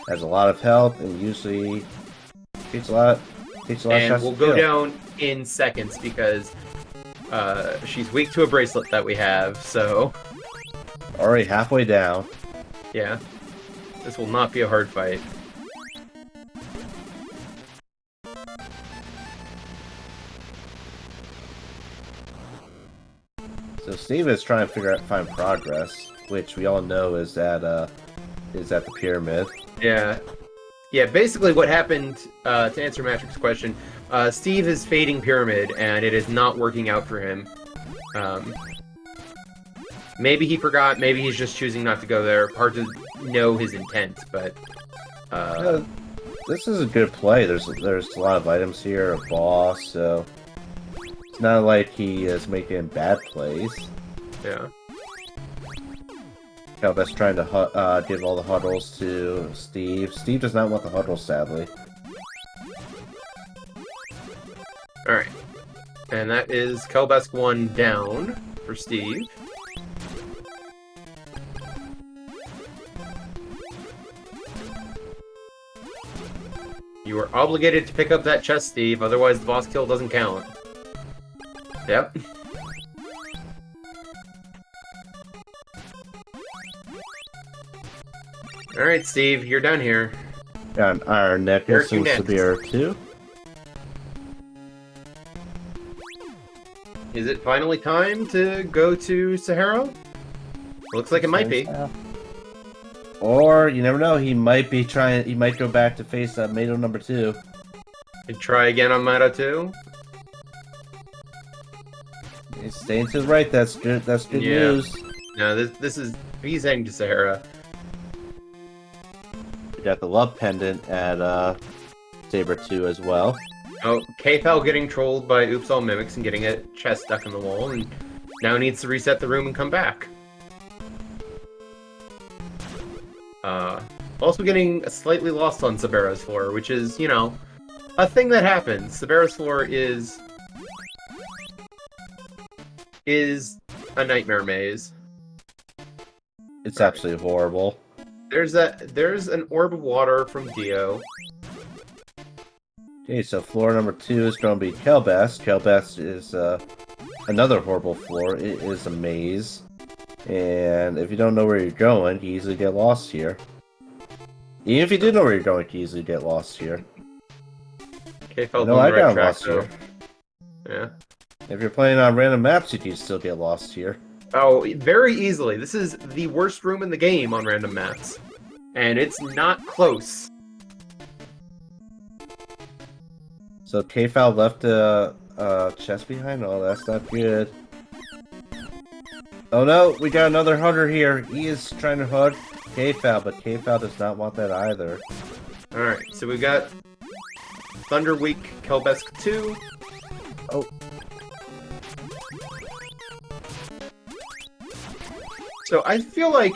Has a lot of health and usually takes a lot of And shots we'll to go kill. down in seconds because she's weak to a bracelet that we have, so Already halfway down. yeah. This will not be a hard fight. So Steve is trying to find progress, which we all know is at the pyramid. Yeah. Yeah, basically what happened, to answer Matrix's question, Steve is fading Pyramid, and it is not working out for him. Maybe he forgot, maybe he's just choosing not to go there. Hard to know his intent, but... Yeah, this is a good play. There's a lot of items here, a boss, so... It's not like he is making bad plays. yeah. Calvest trying to give all the huddles to Steve. Steve does not want the huddles, sadly. Alright. And that is Kelbesk 1 down for Steve. You are obligated to pick up that chest, Steve, otherwise the boss kill doesn't count. Yep. Alright, Steve, you're done here. Got an iron necklace and Sabir too. Is it finally time to go to Sahara? Looks like it might be. Or, you never know, he might go back to face Mado number 2. And try again on Mado 2? He's staying to the right, that's good news. No, this is... he's heading to Sahara. We got the love pendant at Saber 2 as well. Oh, KFL getting trolled by Oops All Mimics and getting a chest stuck in the wall, and now needs to reset the room and come back. Also getting slightly lost on Sabera's floor, which is, you know, a thing that happens. Sabera's floor is a nightmare maze. It's absolutely horrible. There's an orb of water from Dio. Okay, so floor number 2 is going to be Kelbest. Kelbest is another horrible floor. It is a maze. And if you don't know where you're going, you can easily get lost here. Even if you do know where you're going, you can easily get lost here. KFL's No, on I the right got track, lost though. here. Yeah. If you're playing on random maps, you can still get lost here. Oh, very easily. This is the worst room in the game on random maps. And it's not close. So KFal left a chest behind? Oh, that's not good. Oh no, we got another hunter here. He is trying to hug KFal, but KFal does not want that either. Alright, so we've got Thunderweak Kelbesk 2. Oh. So I feel like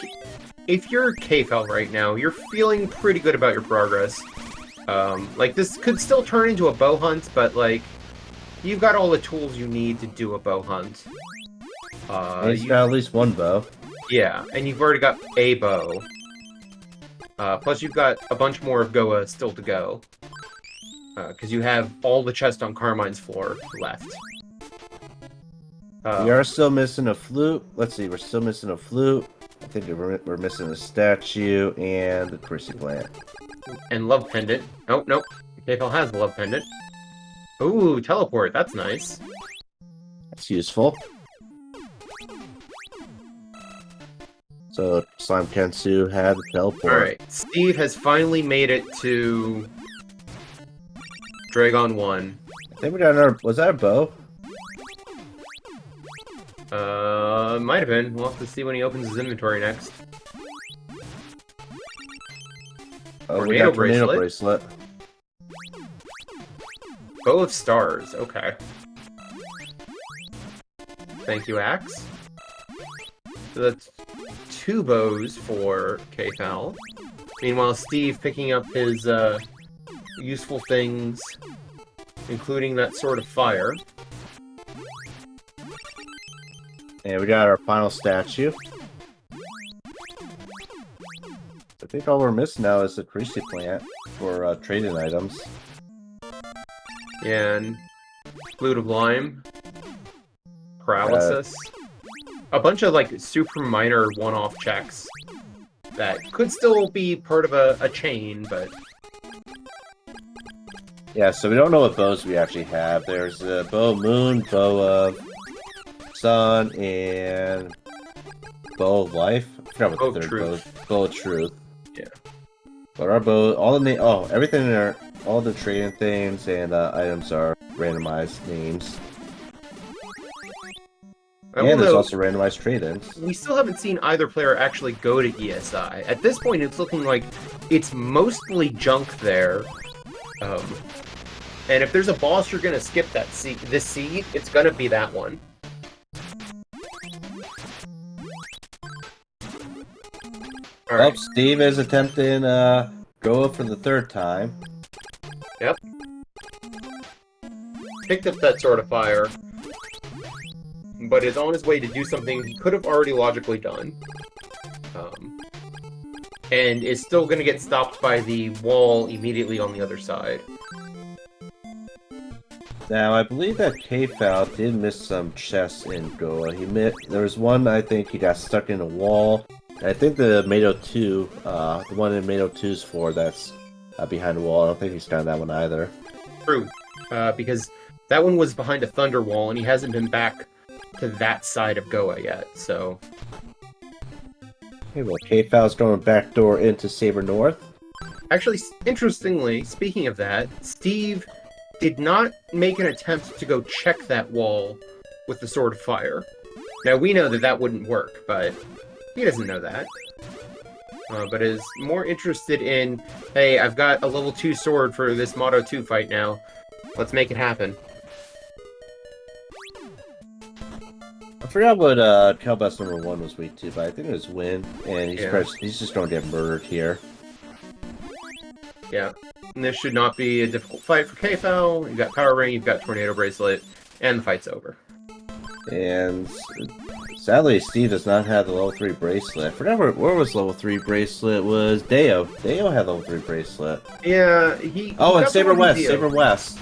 if you're KFL right now, you're feeling pretty good about your progress. Like, this could still turn into a bow hunt, but, like, you've got all the tools you need to do a bow hunt. He's got at least one bow. Yeah, and you've already got a bow. Plus you've got a bunch more of Goa still to go. Because you have all the chest on Carmine's floor left. We are still missing a flute. Let's see, we're still missing a flute. I think we're missing a statue and the Chrissy plant. And Love Pendant. Oh, nope. KFL has the Love Pendant. Ooh, teleport. That's nice. That's useful. So, Slime Kensu had the teleport. Alright, Steve has finally made it to Dragon 1. I think we got another... Was that a bow? Might have been. We'll have to see when he opens his inventory next. Oh, we got Tornado Bracelet. Bow of Stars. Okay. Thank you, Axe. So that's 2 bows for KFL. Meanwhile, Steve picking up his useful things, including that Sword of Fire. And we got our final statue. I think all we're missing now is the Creasy plant for trading items. And Flute of Lime. Paralysis. A bunch of, like, super minor one-off checks that could still be part of a chain, but... Yeah, so we don't know what bows we actually have. There's a Bow of Moon, Bow of Sun, and Bow of Life. I forgot what the third bow is. Bow of Truth. Yeah. But our bow, all the everything in there, all the trading things and items are randomized names. And there's also randomized trade-ins. We still haven't seen either player actually go to ESI. At this point, it's looking like it's mostly junk there. And if there's a boss you're going to skip this seed, it's going to be that one. All right. Oh, Steve is attempting Goa for the third time. Yep. Picked up that Sword of Fire, but is on his way to do something he could have already logically done. And is still going to get stopped by the wall immediately on the other side. Now, I believe that PMAkfal did miss some chests in Goa. There was one, I think, he got stuck in a wall. And I think the Mato 2, the one in Mato 2's floor that's behind the wall, I don't think he's found that one either. True, because that one was behind a thunder wall, and he hasn't been back to that side of Goa yet, so... Okay, well, PMAkfal's going back door into Saber North. Actually, interestingly, speaking of that, Steve did not make an attempt to go check that wall with the Sword of Fire. Now, we know that that wouldn't work, but he doesn't know that. But is more interested in, hey, I've got a level 2 sword for this Motto 2 fight now. Let's make it happen. I forgot what Calbus number 1 was weak to, but I think it was Win, and he's just going to get murdered here. Yeah, and this should not be a difficult fight for PMAkfal. You've got Power Ring, you've got Tornado Bracelet, and the fight's over. And sadly, Steve does not have the level 3 bracelet. I forgot where was level 3 bracelet was Deo. Deo had level 3 bracelet. Yeah, he and Saber West, Saber West.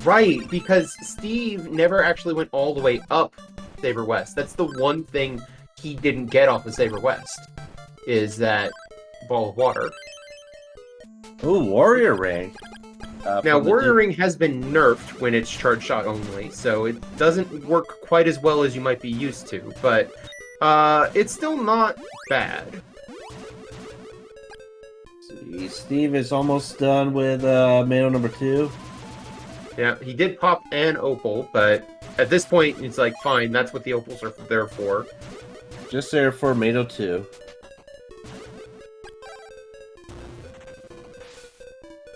Right, because Steve never actually went all the way up Saber West. That's the one thing he didn't get off of Saber West, is that ball of water. Ooh, Warrior Ring. Now, Warrior Ring has been nerfed when it's charge shot only, so it doesn't work quite as well as you might be used to, but it's still not bad. See, Steve is almost done with Mato number 2. Yeah, he did pop an opal, but at this point, it's like, fine, that's what the opals are there for. Just there for Mato 2.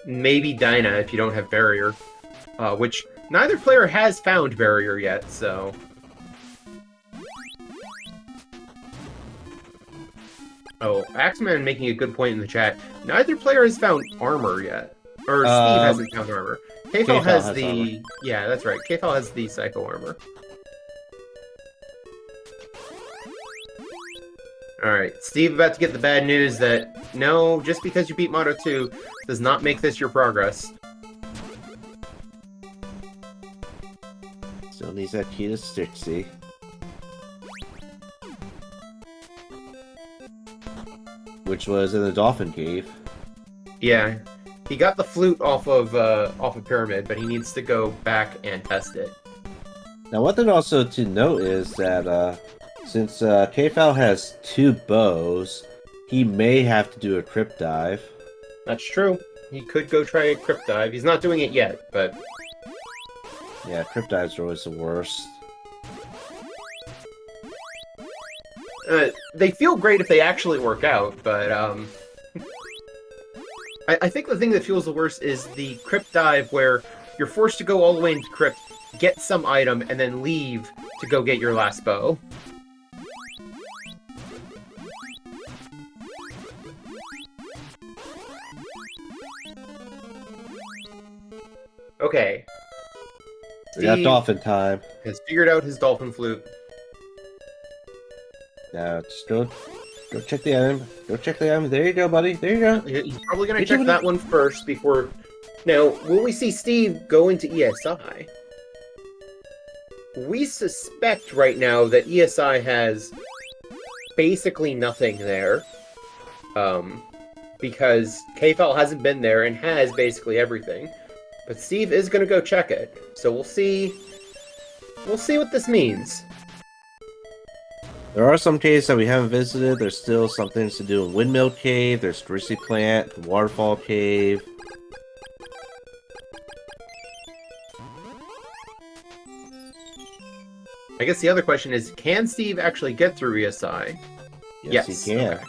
Maybe Dyna if you don't have Barrier, which neither player has found Barrier yet, so... Oh, Axeman making a good point in the chat. Neither player has found Armor yet. Or Steve hasn't found Armor. PMAkfal has the... Armor. Yeah, that's right. PMAkfal has the Psycho Armor. Alright, Steve about to get the bad news that, no, just because you beat Motto 2 does not make this your progress. Still needs that key to Stixie. Which was in the Dolphin Cave. Yeah, he got the flute off of Pyramid, but he needs to go back and test it. Now, one thing also to note is that since PMAkfal has 2 bows, he may have to do a Crypt Dive. That's true. He could go try a Crypt Dive. He's not doing it yet, but... Yeah, Crypt Dives are always the worst. They feel great if they actually work out, but I think the thing that feels the worst is the Crypt Dive where you're forced to go all the way into Crypt, get some item, and then leave to go get your last bow. Okay. We got Steve dolphin time. has figured out his dolphin flute. Now, just go check the item. Go check the item. There you go, buddy. There you go. He's probably going to You're check doing that it. one first before... Now, when we see Steve go into ESI, we suspect right now that ESI has basically nothing there. Because KFL hasn't been there and has basically everything. But Steve is going to go check it. So we'll see... We'll see what this means. There are some caves that we haven't visited. There's still some things to do in Windmill Cave. There's Grizzly Plant, Waterfall Cave. I guess the other question is, can Steve actually get through ESI? Yes, he can. Okay.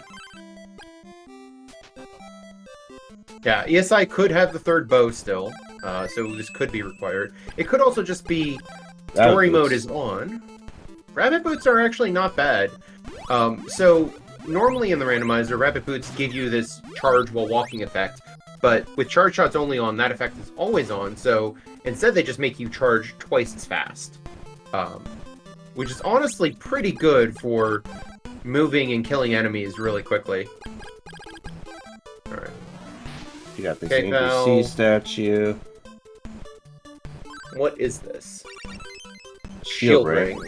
Yeah, ESI could have the third bow still, so this could be required. It could also just be story mode is on. Rabbit boots are actually not bad. So normally in the randomizer, rabbit boots give you this charge while walking effect, but with charge shots only on, that effect is always on, so instead they just make you charge twice as fast. Which is honestly pretty good for moving and killing enemies really quickly. Alright. You got this Okay, NPC statue. What is this? Shield ring.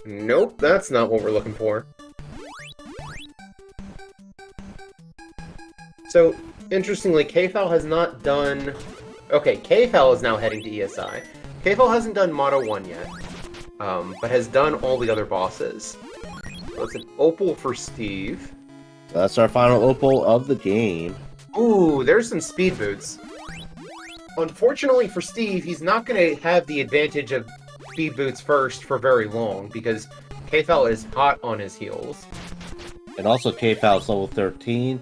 Nope, that's not what we're looking for. So, interestingly, KFL has not done... Okay, KFL is now heading to ESI. KFL hasn't done Motto 1 yet, but has done all the other bosses. So it's an opal for Steve. So that's our final opal of the game. Ooh, there's some speed boots. Unfortunately for Steve, he's not going to have the advantage of speed boots first for very long, because KFL is hot on his heels. And also KFL is level 13.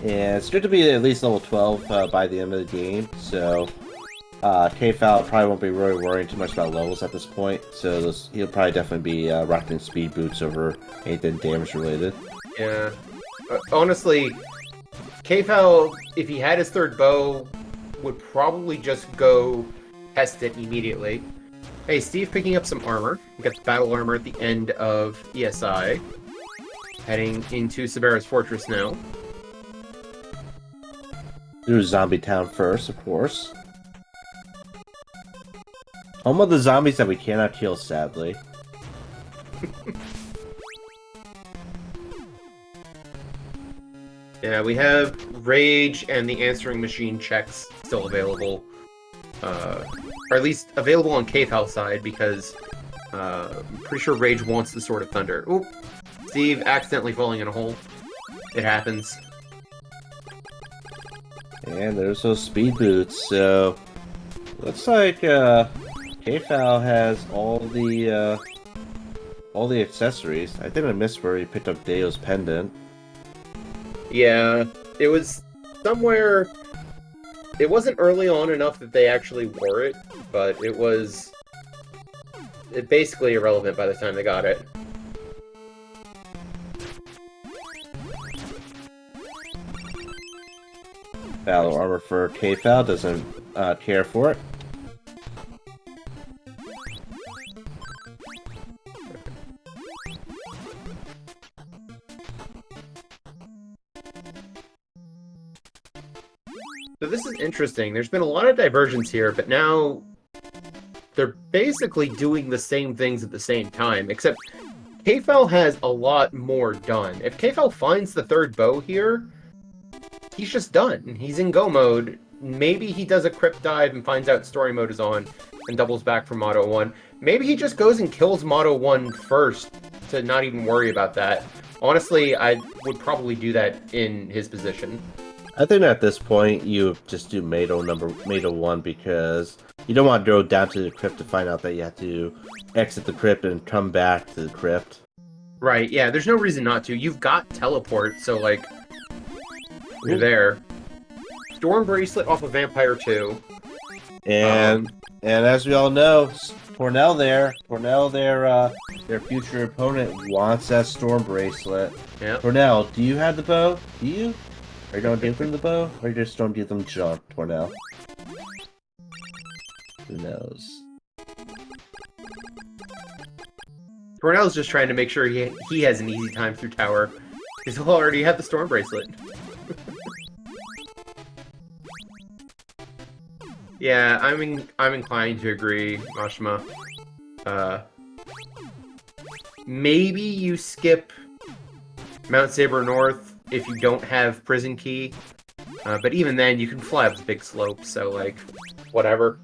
And it's good to be at least level 12 by the end of the game. So KFL probably won't be really worrying too much about levels at this point. So he'll probably definitely be rocking speed boots over anything damage related. Yeah. Honestly, KFL, if he had his third bow, would probably just go test it immediately. Hey, Steve picking up some armor. We got the battle armor at the end of ESI. Heading into Sabera's Fortress now. Do Zombie Town first, of course. Home of the zombies that we cannot kill, sadly. Yeah, we have Rage and the Answering Machine checks still available. Or at least available on KFL side, because I'm pretty sure Rage wants the Sword of Thunder. Oop! Steve accidentally falling in a hole. It happens. And there's those speed boots, so... Looks like, KFL has all the accessories. I think I missed where he picked up Deo's pendant. Yeah, it was somewhere... It wasn't early on enough that they actually wore it, but it was... basically irrelevant by the time they got it. Battle armor for KFL, doesn't care for it. So this is interesting. There's been a lot of divergence here, but now they're basically doing the same things at the same time, except KFL has a lot more done. If KFL finds the third bow here, he's just done. He's in go mode. Maybe he does a crypt dive and finds out story mode is on and doubles back for Motto 1. Maybe he just goes and kills Motto 1 first to not even worry about that. Honestly, I would probably do that in his position. I think at this point you just do Mado 1 because you don't want to go down to the crypt to find out that you have to exit the crypt and come back to the crypt. Right, yeah, there's no reason not to. You've got teleport, so like, you're there. Storm Bracelet off of Vampire 2. And as we all know, Cornell their future opponent wants that Storm Bracelet. Yeah. Cornell, do you have the bow? Do you? Are you gonna give them the bow, or you just don't give them junk, Cornell? knows. Cornell's just trying to make sure he has an easy time through tower. Because he'll already have the storm bracelet. Yeah, I'm inclined to agree, Mashima. Maybe you skip Mount Saber North if you don't have Prison Key. But even then, you can fly up the big slope, so, like, whatever.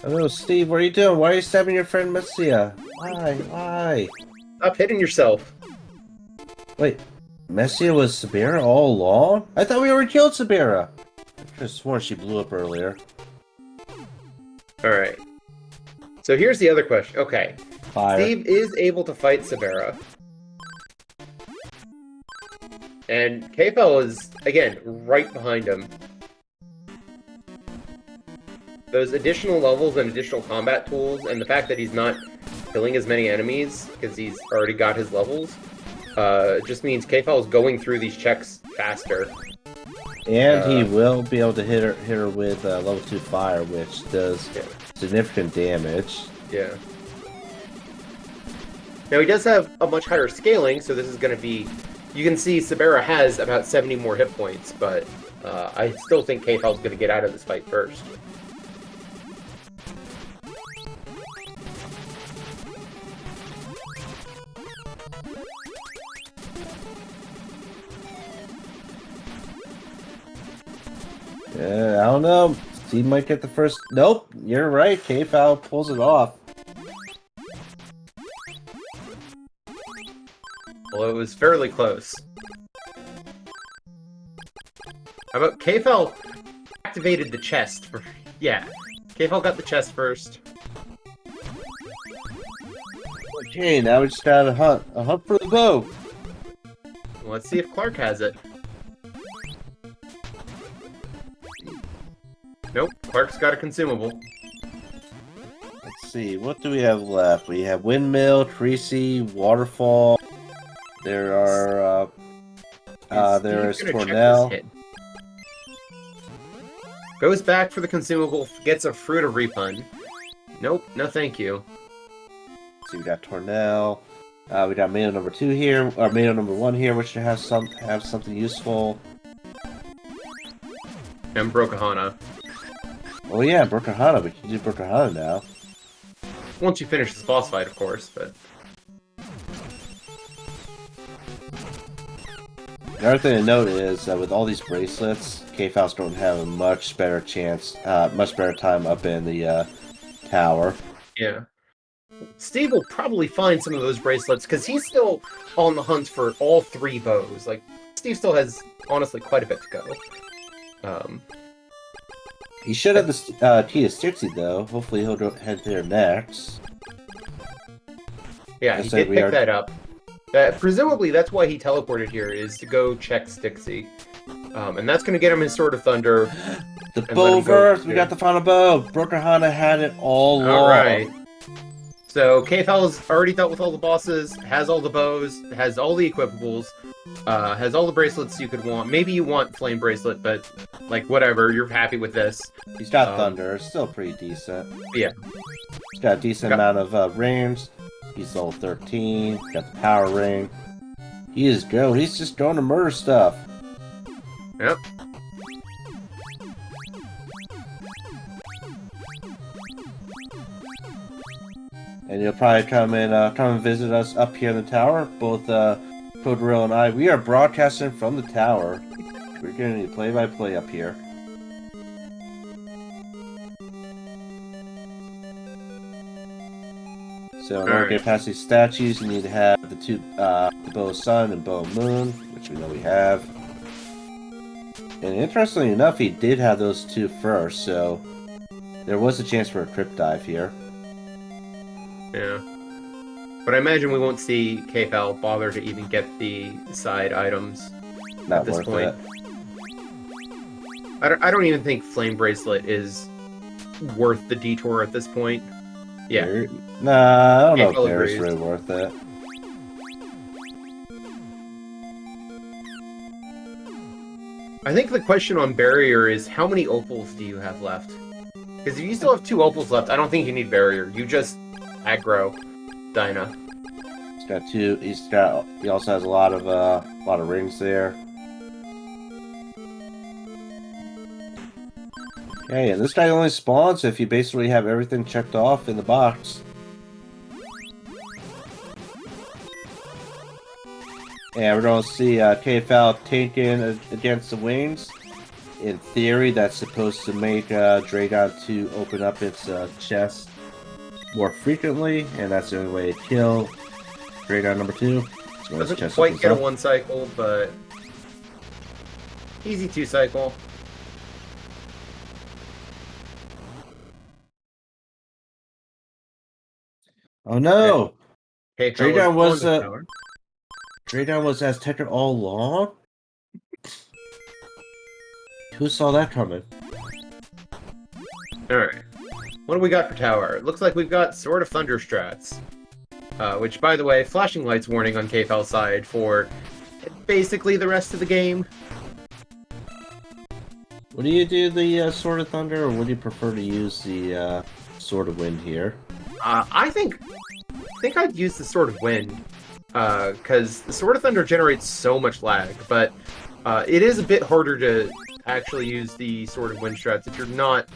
Hello, Steve, what are you doing? Why are you stabbing your friend Messia? Why? Why? Stop hitting yourself. Wait, Messia was Sabera all along? I thought we already killed Sabera! I could have sworn she blew up earlier. Alright. So here's the other question. Okay. Fire. Steve is able to fight Sabera. And Kfal is, again, right behind him. Those additional levels and additional combat tools, and the fact that he's not killing as many enemies, because he's already got his levels, just means Kfal is going through these checks faster. And he will be able to hit her with level 2 fire, which does significant damage. Yeah. Now he does have a much higher scaling, so this is going to be... You can see Sabera has about 70 more hit points, but I still think Kfal's going to get out of this fight first. Yeah, I don't know. Steve might get the first... Nope, you're right. Kfal pulls it off. Well, it was fairly close. How about Kfal activated the chest for... Yeah, Kfal got the chest first. Okay, now we just got a hunt for the bow. Let's see if Clark has it. Nope, Clark's got a consumable. Let's see, what do we have left? We have Windmill, Tracy, Waterfall. There are, there is Tornell. Goes back for the consumable, gets a Fruit of Repun. Nope, no thank you. So we got Tornell. We got Mano number 2 here, or Mano number 1 here, which should have something useful. And Brokahana. Oh yeah, Brokahana. We can do Brokahana now. Once you finish this boss fight, of course, but... Another thing to note is that with all these bracelets, Kfal's going to have a much better chance, much better time up in the tower. Yeah. Steve will probably find some of those bracelets, because he's still on the hunt for all 3 bows. Like, Steve still has, honestly, quite a bit to go. He should have the key to Stixie, though. Hopefully he'll head there next. Yeah, he did pick that up. Presumably that's why he teleported here, is to go check Stixie. And that's going to get him his Sword of Thunder. The bow verse! We got the final bow! Brokahana had it all along. Alright. So, Kfal's already dealt with all the bosses, has all the bows, has all the equipables, has all the bracelets you could want. Maybe you want Flame Bracelet, but, like, whatever, you're happy with this. He's got Thunder, still pretty decent. Yeah. He's got a decent amount of rings. He's level 13, got the Power Ring. He's just going to murder stuff. Yep. And you'll probably come and visit us up here in the tower. Both Podrill and I, we are broadcasting from the tower. We're getting play-by-play up here. So in order to get past these statues, you need to have the two, the Bow of Sun and Bow of Moon, which we know we have. And interestingly enough, he did have those 2 first, so there was a chance for a crypt dive here. Yeah. But I imagine we won't see Kfal bother to even get the side items Not at this worth point. it. I don't even think Flame Bracelet is worth the detour at this point. Yeah. Nah, I don't know Kfal if Bear's agrees. really worth it. I think the question on Barrier is how many opals do you have left? Because if you still have 2 opals left, I don't think you need barrier. You just aggro Dinah. He's got 2. He also has a lot of rings there. Okay, and this guy only spawns if you basically have everything checked off in the box. And we're going to see PMAkfal taken against the wings. In theory, that's supposed to make Dragon to open up its chest more frequently, and that's the only way to kill Dragon number 2. So doesn't quite get a 1 cycle, but easy 2 cycle. Oh no! Okay, Dragon was Aztecan all along? Who saw that coming? Alright. What do we got for tower? It looks like we've got Sword of Thunder strats. Which, by the way, flashing lights warning on PMAkfal's side for basically the rest of the game. Would you do the Sword of Thunder, or would you prefer to use the Sword of Wind here? I think I'd use the Sword of Wind, because the Sword of Thunder generates so much lag, but it is a bit harder to actually use the Sword of Wind strats if you're not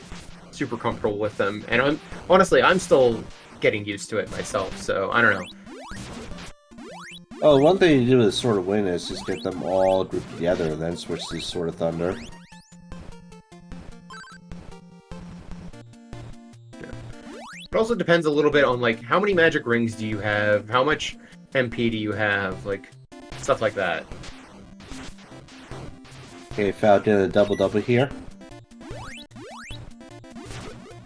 super comfortable with them. And I'm still getting used to it myself, so I don't know. Oh, one thing to do with the Sword of Wind is just get them all grouped together and then switch to Sword of Thunder. It also depends a little bit on, like, how many magic rings do you have, how much MP do you have, like, stuff like that. Okay, PMAkfal did a double here.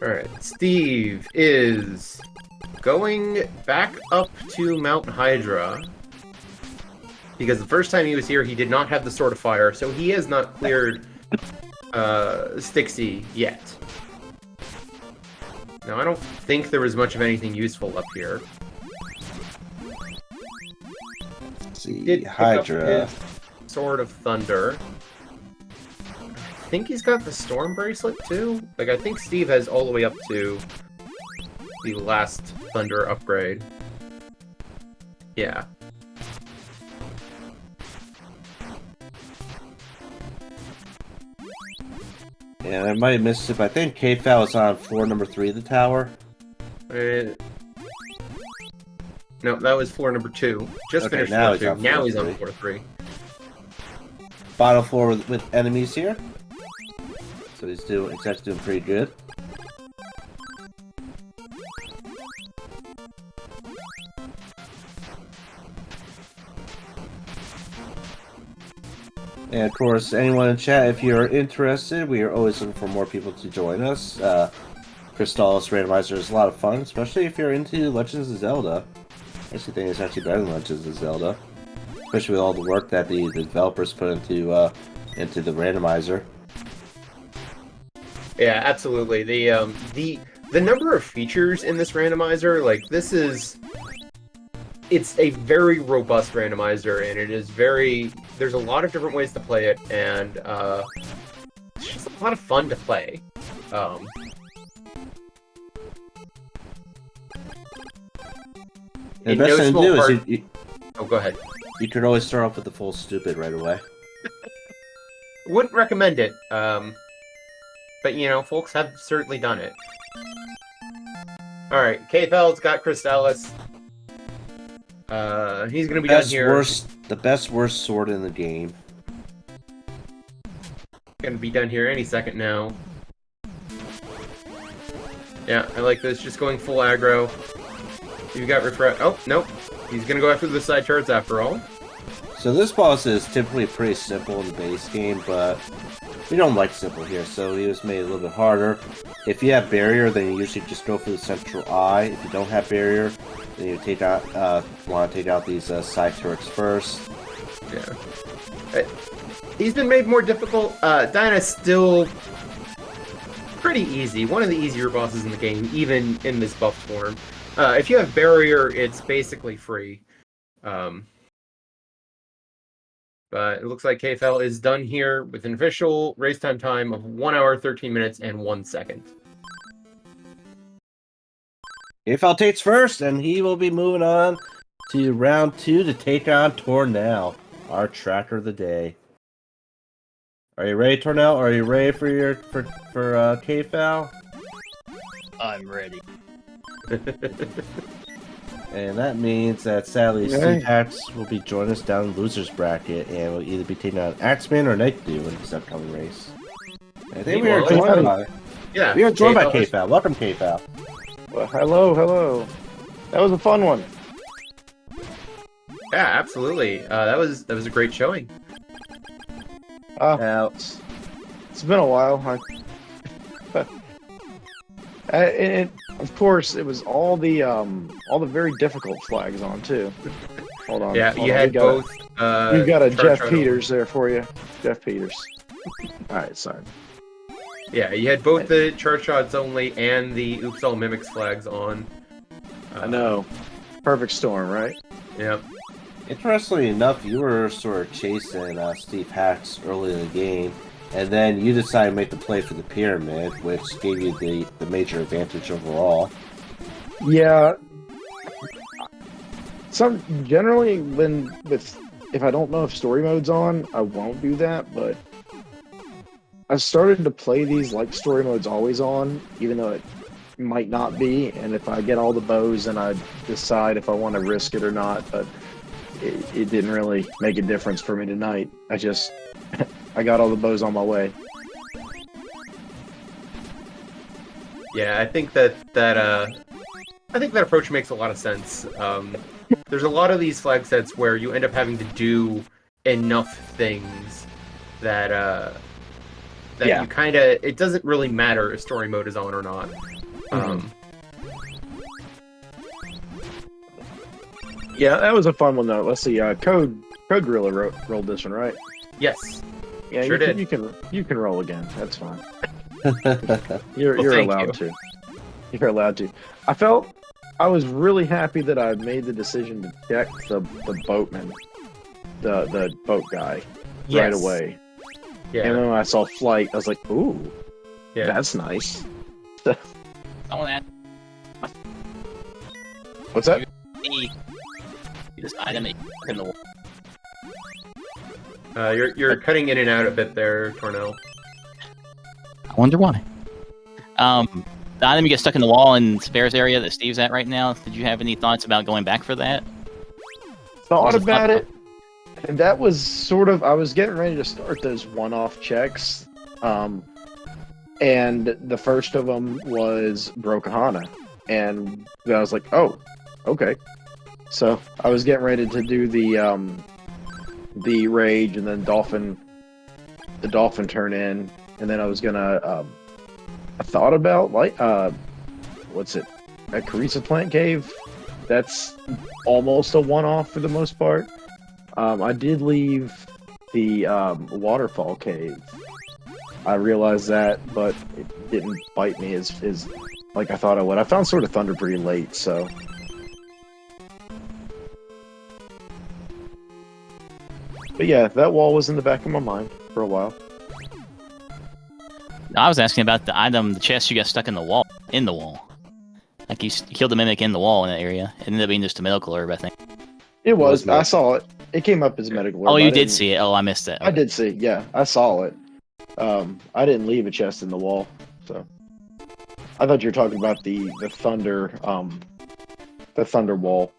Alright, Steve is going back up to Mount Hydra. Because the first time he was here, he did not have the Sword of Fire, so he has not cleared Stixie yet. Now, I don't think there was much of anything useful up here. Let's see, Did Hydra. Sword of Thunder. I think he's got the Storm Bracelet, too? Like, I think Steve has all the way up to the last Thunder upgrade. Yeah. Yeah, I might have missed it, but I think PMAkfal is on floor number 3 of the tower. No, that was floor number 2. Just Okay, finished now floor 2. Now he's on 3. floor 3. Bottom floor with enemies here. So he's actually doing pretty good. And of course, anyone in chat, if you're interested, we are always looking for more people to join us. Crystalis Randomizer is a lot of fun, especially if you're into Legends of Zelda. I actually think it's actually better than Legends of Zelda, especially with all the work that the developers put into the randomizer. Yeah, absolutely. The number of features in this randomizer, like, it's a very robust randomizer, and it is there's a lot of different ways to play it, and it's just a lot of fun to play. The best thing to do is Oh, go ahead. you could always start off with the full stupid right away. Wouldn't recommend it, but, you know, folks have certainly done it. Alright, PMAkfal's got Crystalis. He's gonna be done here. The best worst sword in the game. Gonna be done here any second now. Yeah, I like this. Just going full aggro. You got refresh. Oh, nope. He's gonna go after the side turrets after all. So this boss is typically pretty simple in the base game, but we don't like simple here, so he was made a little bit harder. If you have barrier, then you usually just go for the central eye. If you don't have barrier, then you want to take out these side turrets first. Yeah. He's been made more difficult. Dinah's still pretty easy. One of the easier bosses in the game, even in this buff form. If you have barrier, it's basically free. But it looks like PMAkfal is done here with an official race time of 1 hour, 13 minutes, and 1 second. PMAkfal takes first, and he will be moving on to round 2 to take on Tornell, our tracker of the day. Are you ready, Tornell? Are you ready for your Kfal? I'm ready. And that means that sadly Steve Hatch will be joining us down in the loser's bracket and will either be taking on Axeman or Night Dew in this upcoming race. I think we are joined by Kfal. Welcome, Kfal. Well, hello. That was a fun one. Yeah, absolutely. That was a great showing. It's been a while. Of course, it was all the very difficult flags on too. Hold on. Yeah, you had both. We've got a Jeff Peters there for you. Jeff Peters. All right, sorry. Yeah, you had both the Charge Shots Only and the Oops All Mimics flags on. I know. Perfect storm, right? Yeah. Interestingly enough, you were sort of chasing Steve Hatch early in the game, and then you decided to make the play for the pyramid, which gave you the major advantage overall. Yeah. Generally, if I don't know if story mode's on, I won't do that, but I've started to play these like story mode's always on, even though it might not be, and if I get all the bows, then I decide if I want to risk it or not, but it didn't really make a difference for me tonight. I got all the bows on my way. Yeah, I think that approach makes a lot of sense. There's a lot of these flag sets where you end up having to do enough things that you kind of, it doesn't really matter if story mode is on or not. Yeah, that was a fun one though. Let's see, Code Gorilla rolled this one, right? Yes. Yeah, sure did. You can roll again. That's fine. Well, You're allowed to. You're allowed to. I was really happy that I made the decision to check the boatman, the boat guy, right away. Yeah. And then when I saw flight, I was like, "Ooh, yeah, that's nice." I want to What's that? this item in the wall. You're cutting in and out a bit there, Tornell. I wonder why. The item you get stuck in the wall in Spares area that Steve's at right now. Did you have any thoughts about going back for that? Thought about it, and that was sort of, I was getting ready to start those one-off checks, and the first of them was Brokahana, and I was like, oh, okay. So I was getting ready to do the Rage, and then the Dolphin turn in, and then I was gonna, I thought about, like, what's it, at Carissa Plant Cave? That's almost a one-off for the most part. I did leave the Waterfall Cave. I realized that, but it didn't bite me as like I thought it would. I found Sword of Thunder pretty late, so... But yeah, that wall was in the back of my mind for a while. I was asking about the item, the chest you got stuck in the wall. Like you killed the mimic in the wall in that area. It ended up being just a medical herb, I think. It was. I saw it. It came up as medical herb. Oh, you did see it. Oh, I missed it. Okay. I did see it. Yeah, I saw it. I didn't leave a chest in the wall, so I thought you were talking about the thunder wall.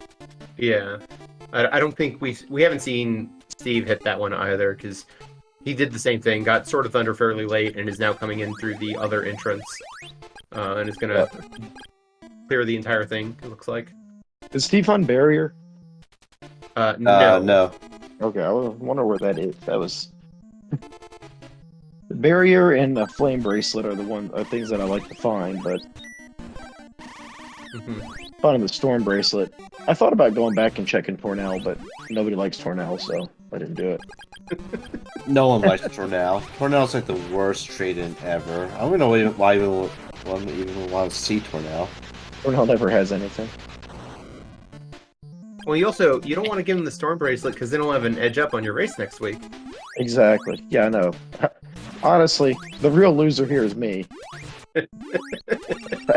Yeah, I don't think we haven't seen Steve hit that one either, because he did the same thing, got Sword of Thunder fairly late, and is now coming in through the other entrance, and is gonna clear the entire thing, it looks like. Is Steve on barrier? No. No. Okay, I wonder where that is. That was... The barrier and the flame bracelet are the things that I like to find, but... Finding the storm bracelet. I thought about going back and checking Tornell, but nobody likes Tornell, so I didn't do it. No one likes Tornell. Tornell's like the worst trade-in ever. I don't know why even want to see Tornell. Tornell never has anything. Well, you don't want to give him the Storm Bracelet, because then he'll have an edge up on your race next week. Exactly. Yeah, I know. Honestly, the real loser here is me. I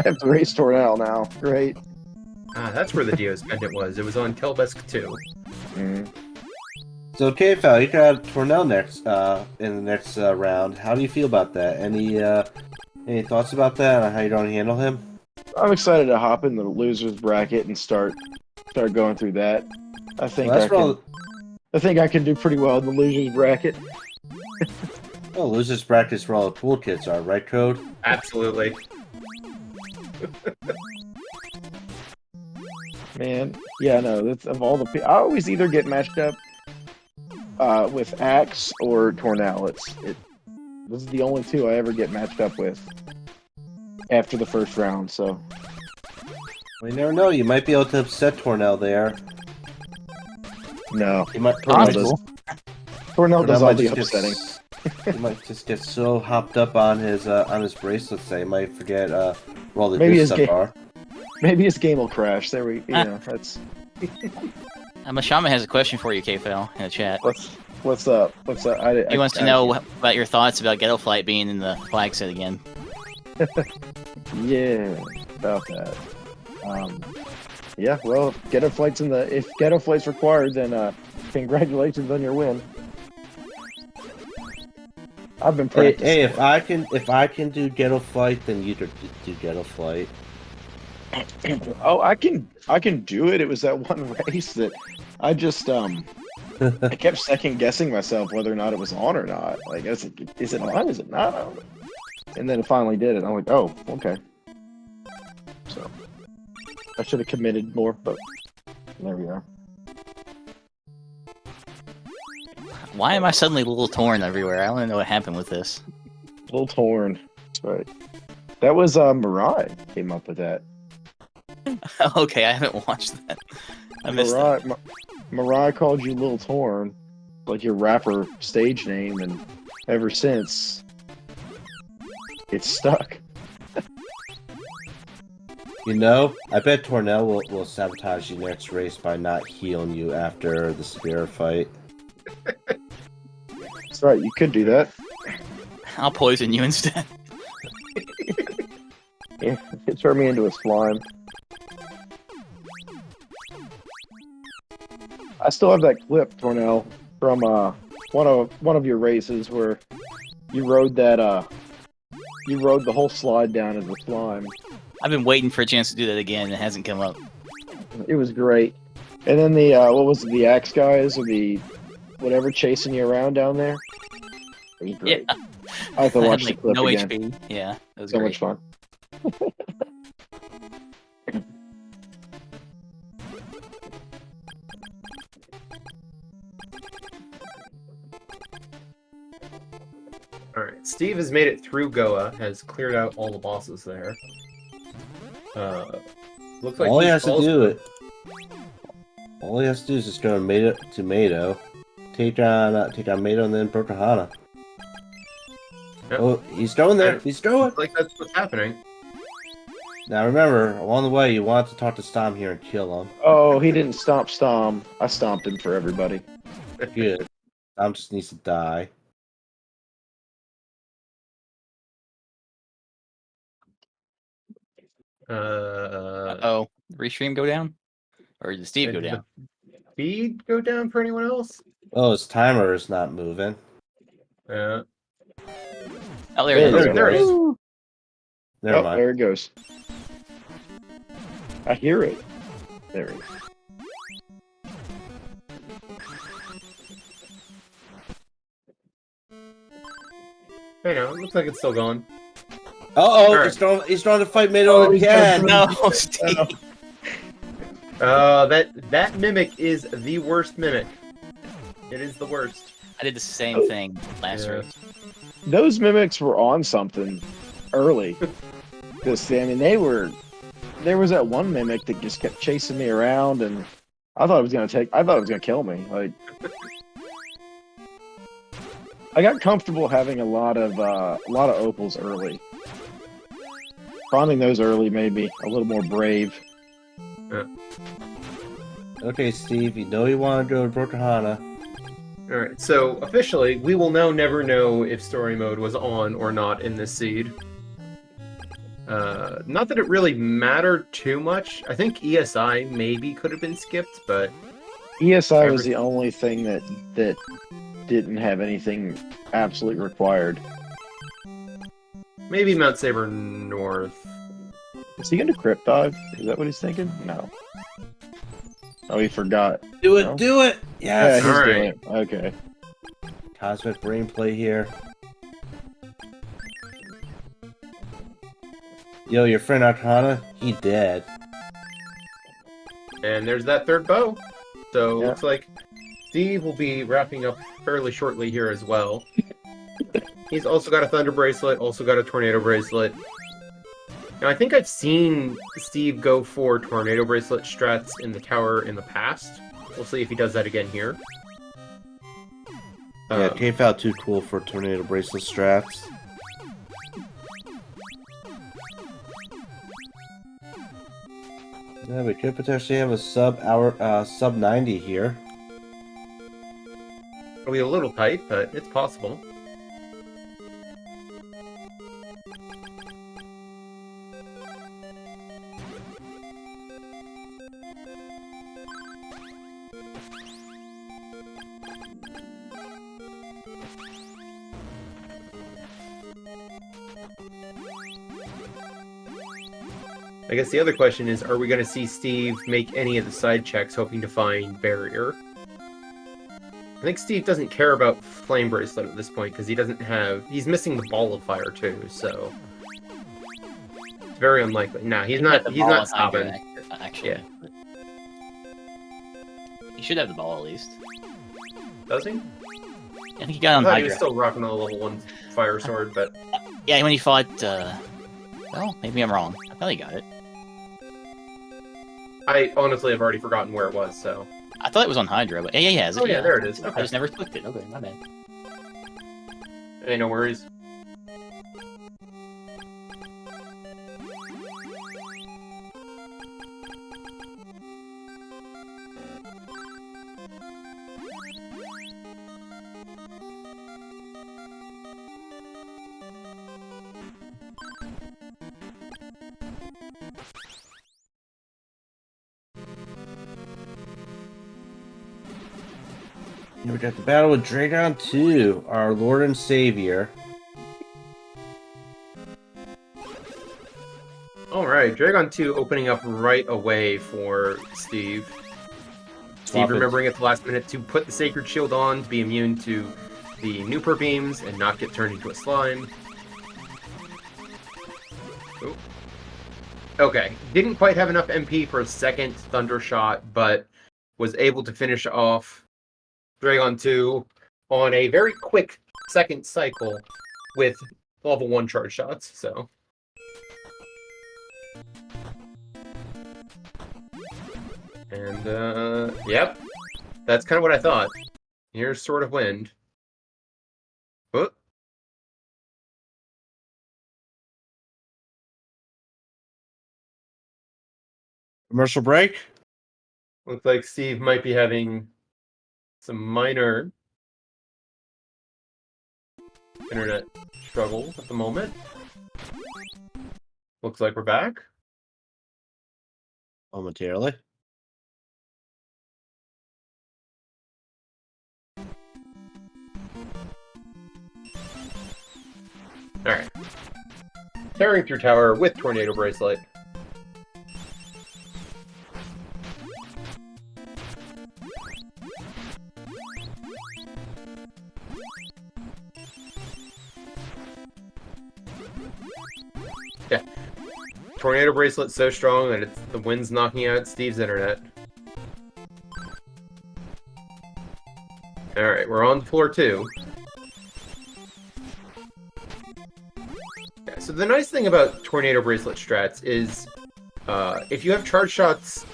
have to race Tornell now. Great. Ah, that's where the Dio's pendant was. It was on Kelbesk 2. Mm. So, PMAkfal, you got Tornell next in the next round. How do you feel about that? Any thoughts about that on how you're going to handle him? I'm excited to hop in the losers bracket and start going through that. I think Well, that's all. I think I can do pretty well in the losers bracket. Well, losers practice where all the cool kids are, right, Code? Absolutely. Man, yeah, no. That's of all the. I always either get matched up with Axe or Tornell. This is the only two I ever get matched up with after the first round. So Well, you never know. You might be able to upset Tornell there. no, You might. Possible. Tornell does all might the just upsetting. He might just get so hopped up on his bracelets that he might forget where all the Maybe good his stuff game- are. Maybe his game will crash. There we, you know, that's Mashama has a question for you, Kfal, in the chat. what's up. What's up? He wants to know about your thoughts about Ghetto Flight being in the flag set again. Yeah, about that. Yeah, well, if Ghetto Flight's required, then congratulations on your win. I've been Hey, practicing. if I can do Ghetto Flight, then you do Ghetto Flight. Oh, I can do it. It was that one race that I just I kept second guessing myself whether or not it was on or not. Like, is it on? Is it not on? And then it finally did it. I'm like, oh, okay. So I should have committed more, but there we are. Why am I suddenly a little torn everywhere? I want to know what happened with this. A little torn. That's right. That was Mirai came up with that. Okay, I haven't watched that. I missed that. Mirai called you Little Torn, like your rapper stage name, and ever since, it's stuck. You know, I bet Tornell will sabotage you next race by not healing you after the spear fight. That's right, you could do that. I'll poison you instead. Yeah, it turned me into a slime. I still have that clip, Tornell, from one of your races where you rode the whole slide down as a slime. I've been waiting for a chance to do that again, and it hasn't come up. It was great. And then the what was it, the axe guys or the whatever chasing you around down there? It was great. Yeah. I have to I watch had, the like, clip no again. HP. Yeah, it was So great. much fun. Alright, Steve has made it through Goa, has cleared out all the bosses there. Looks like All he he's has to also- do it. All he has to do is just go to Mado, take down Mado, and then Pocahontas. Yep. Oh, he's going there. He's going. Looks like that's what's happening. Now remember, along the way, you want to talk to Stom here and kill him. Oh, he didn't stomp Stom. I stomped him for everybody. Good. Stom just needs to die. Uh-oh. Restream go down? Or did Steve go Did down? the feed go down for anyone else? Oh, his timer is not moving. Yeah. Oh, there There it it is. goes. There it is. Never Oh, mind. there it goes. I hear it. There it is. Hey, no, it looks like it's still going. Uh-oh, Alright. he's trying to fight Mado he's again. No, Steve. That mimic is the worst mimic. It is the worst. I did the same thing last Yeah. race. Those mimics were on something early. Because, I mean, there was that one mimic that just kept chasing me around, and I thought it was gonna kill me. Like, I got comfortable having a lot of opals early. Finding those early made me a little more brave. Okay, Steve, you know you want to go to Pocahontas. Alright, so officially, we will now never know if story mode was on or not in this seed. Not that it really mattered too much. I think ESI maybe could have been skipped, but ESI was the only thing that didn't have anything absolutely required. maybe Mount Saber North. Is he gonna crypt dive? Is that what he's thinking? No. Oh, he forgot. Do it, No? do it! Yeah, Yes! he's All doing right. it. Okay. Cosmic brain play here. Yo, your friend Arcana, he dead. And there's that third bow. So Yeah. looks like Steve will be wrapping up fairly shortly here as well. He's also got a Thunder Bracelet, also got a Tornado Bracelet. Now, I think I've seen Steve go for Tornado Bracelet strats in the tower in the past. We'll see if he does that again here. Yeah, KFAL too cool for tornado bracelet strats. Yeah, we could potentially have a sub 90 here. It'll be a little tight, but it's possible. I guess the other question is, are we going to see Steve make any of the side checks hoping to find barrier? I think Steve doesn't care about Flame Bracelet at this point because he doesn't have... He's missing the Ball of Fire too, so... It's very unlikely. Nah, he's not stopping. Actually. Yeah. He should have the ball at least. Does he? I think he got I on thought he was Hydra. still rocking a level 1 Fire Sword, but... Yeah, when he fought, well, maybe I'm wrong. I thought he got it. I honestly have already forgotten where it was, so... I thought it was on Hydra, but yeah, he has it. Oh yeah, there it is. I Okay. just never clicked it. Okay, my bad. Hey, no worries. Here we got the battle with Dragon 2, our Lord and Savior. Alright, Dragon 2 opening up right away for Steve. Steve Swap it. remembering at the last minute to put the Sacred Shield on to be immune to the Nooper beams and not get turned into a slime. Ooh. Okay, didn't quite have enough MP for a second Thunder Shot, but was able to finish off Dragon 2 on a very quick second cycle with level 1 charge shots, so... And, yep. That's kind of what I thought. Here's Sword of Wind. Oh. Commercial break. Looks like Steve might be having some minor internet struggle at the moment. Looks like we're back. Momentarily. Alright. Tearing through tower with Tornado Bracelet. Yeah. Tornado Bracelet's so strong that the wind's knocking out Steve's internet. Alright, we're on floor 2. Yeah, so the nice thing about Tornado Bracelet strats is if you have charge shots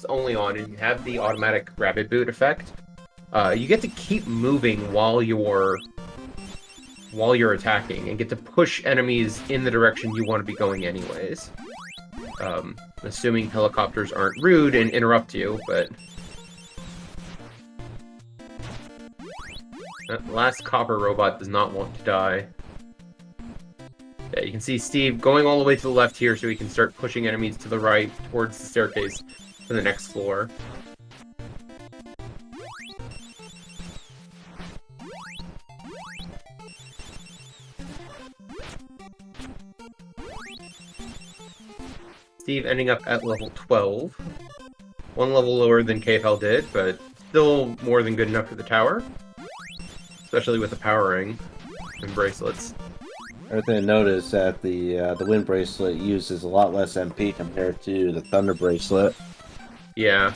only on and you have the automatic Rabbit Boot effect, you get to keep moving while you're attacking and get to push enemies in the direction you want to be going anyways. Assuming helicopters aren't rude and interrupt you, but... That last copper robot does not want to die. Yeah, you can see Steve going all the way to the left here so he can start pushing enemies to the right towards the staircase to the next floor. Steve ending up at level 12. One level lower than KFL did, but still more than good enough for the tower. Especially with the power ring and bracelets. Everything to notice that the wind bracelet uses a lot less MP compared to the thunder bracelet. Yeah.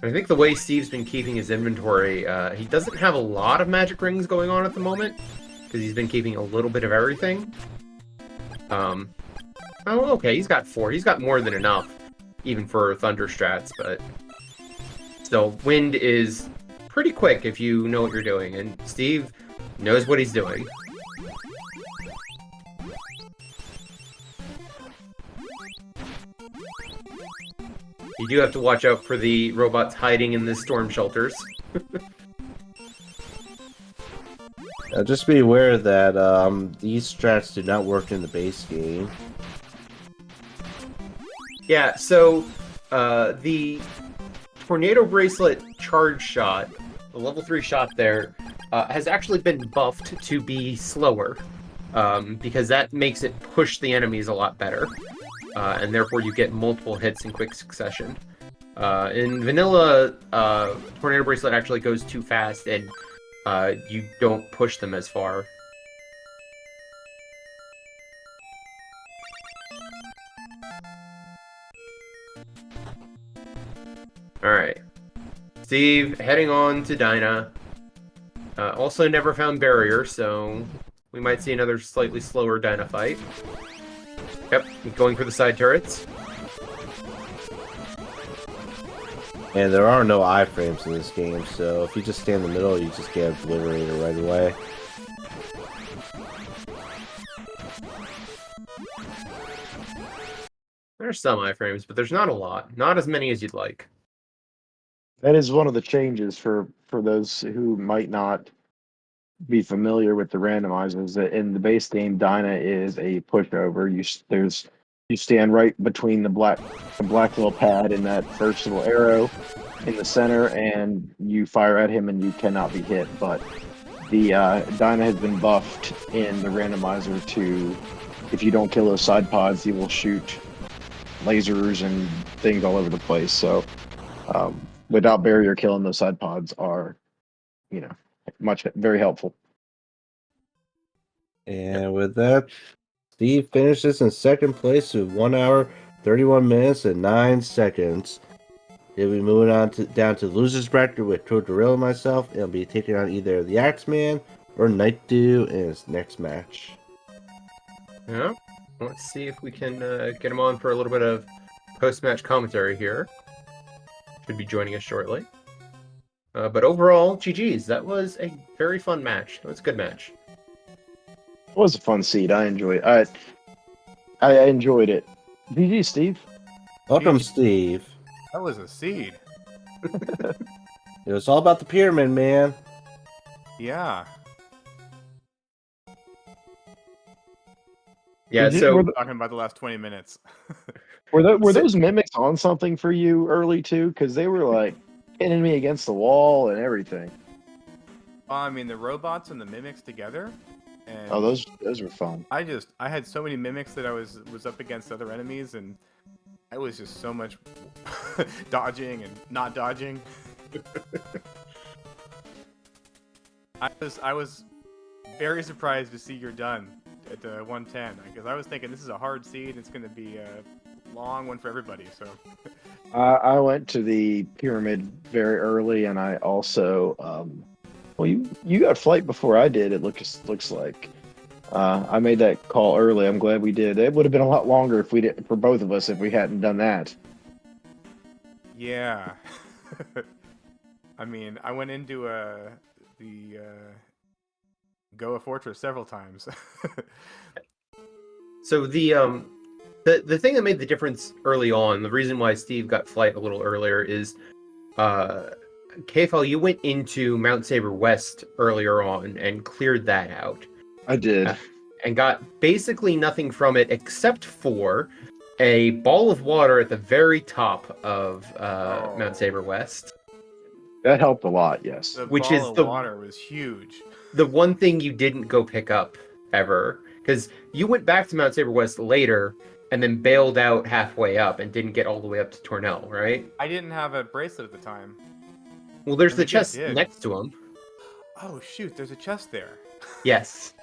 I think the way Steve's been keeping his inventory, he doesn't have a lot of magic rings going on at the moment, because he's been keeping a little bit of everything. Oh, okay, he's got 4. He's got more than enough, even for thunder strats, but still, wind is pretty quick if you know what you're doing, and Steve knows what he's doing. You do have to watch out for the robots hiding in the storm shelters. Just be aware that these strats do not work in the base game. Yeah, so the Tornado Bracelet charge shot, the level 3 shot there, has actually been buffed to be slower, because that makes it push the enemies a lot better, and therefore you get multiple hits in quick succession. In vanilla, Tornado Bracelet actually goes too fast, and you don't push them as far. Alright. Steve heading on to Dinah. Also never found barrier, so we might see another slightly slower Dinah fight. Yep, going for the side turrets. And there are no iframes in this game, so if you just stay in the middle, you just get obliterated right away. There's some iframes, but there's not a lot. Not as many as you'd like. That is one of the changes for those who might not be familiar with the randomizers. That in the base game, Dinah is a pushover. You stand right between the black little pad and that first little arrow in the center, and you fire at him and you cannot be hit. But the Dinah has been buffed in the randomizer to, if you don't kill those side pods, he will shoot lasers and things all over the place. So without barrier, killing those side pods are, very helpful. And with that, Steve finishes in second place with 1 hour, 31 minutes, and 9 seconds. He'll be moving on down to losers bracket with Crow Dorilla and myself. It'll be taking on either the Axeman or Night Dew in his next match. Yeah. Let's see if we can get him on for a little bit of post-match commentary here. Should be joining us shortly. But overall, GG's. That was a very fun match. It was a good match. It was a fun seed. I enjoyed it. I enjoyed it. GG, Steve. Welcome, Steve. That was a seed. It was all about the pyramid, man. Yeah. Yeah, We're so Talking about the last 20 minutes. were those mimics on something for you early too? Because they were like hitting me against the wall and everything. I mean, the robots and the mimics together. And Oh, those were fun. I had so many mimics that I was up against other enemies, and I was just so much dodging and not dodging. I was very surprised to see you're done at the 110, because I was thinking this is a hard seed. It's going to be a long one for everybody. So I went to the pyramid very early, and I also well, you got flight before I did. It looks like. I made that call early. I'm glad we did. It would have been a lot longer if we did, for both of us, if we hadn't done that. yeah. I mean, I went into the Goa Fortress several times. So the thing that made the difference early on, the reason why Steve got flight a little earlier is KFL, you went into Mount Saber West earlier on and cleared that out. I did. and got basically nothing from it except for a ball of water at the very top of Mount Saber West. That helped a lot, yes. The Which ball is of the- water was huge. The one thing you didn't go pick up ever, because you went back to Mount Saber West later and then bailed out halfway up and didn't get all the way up to Tornell, right? I didn't have a bracelet at the time. Well, there's I the think I chest did. next to him. Oh shoot, there's a chest there. Yes.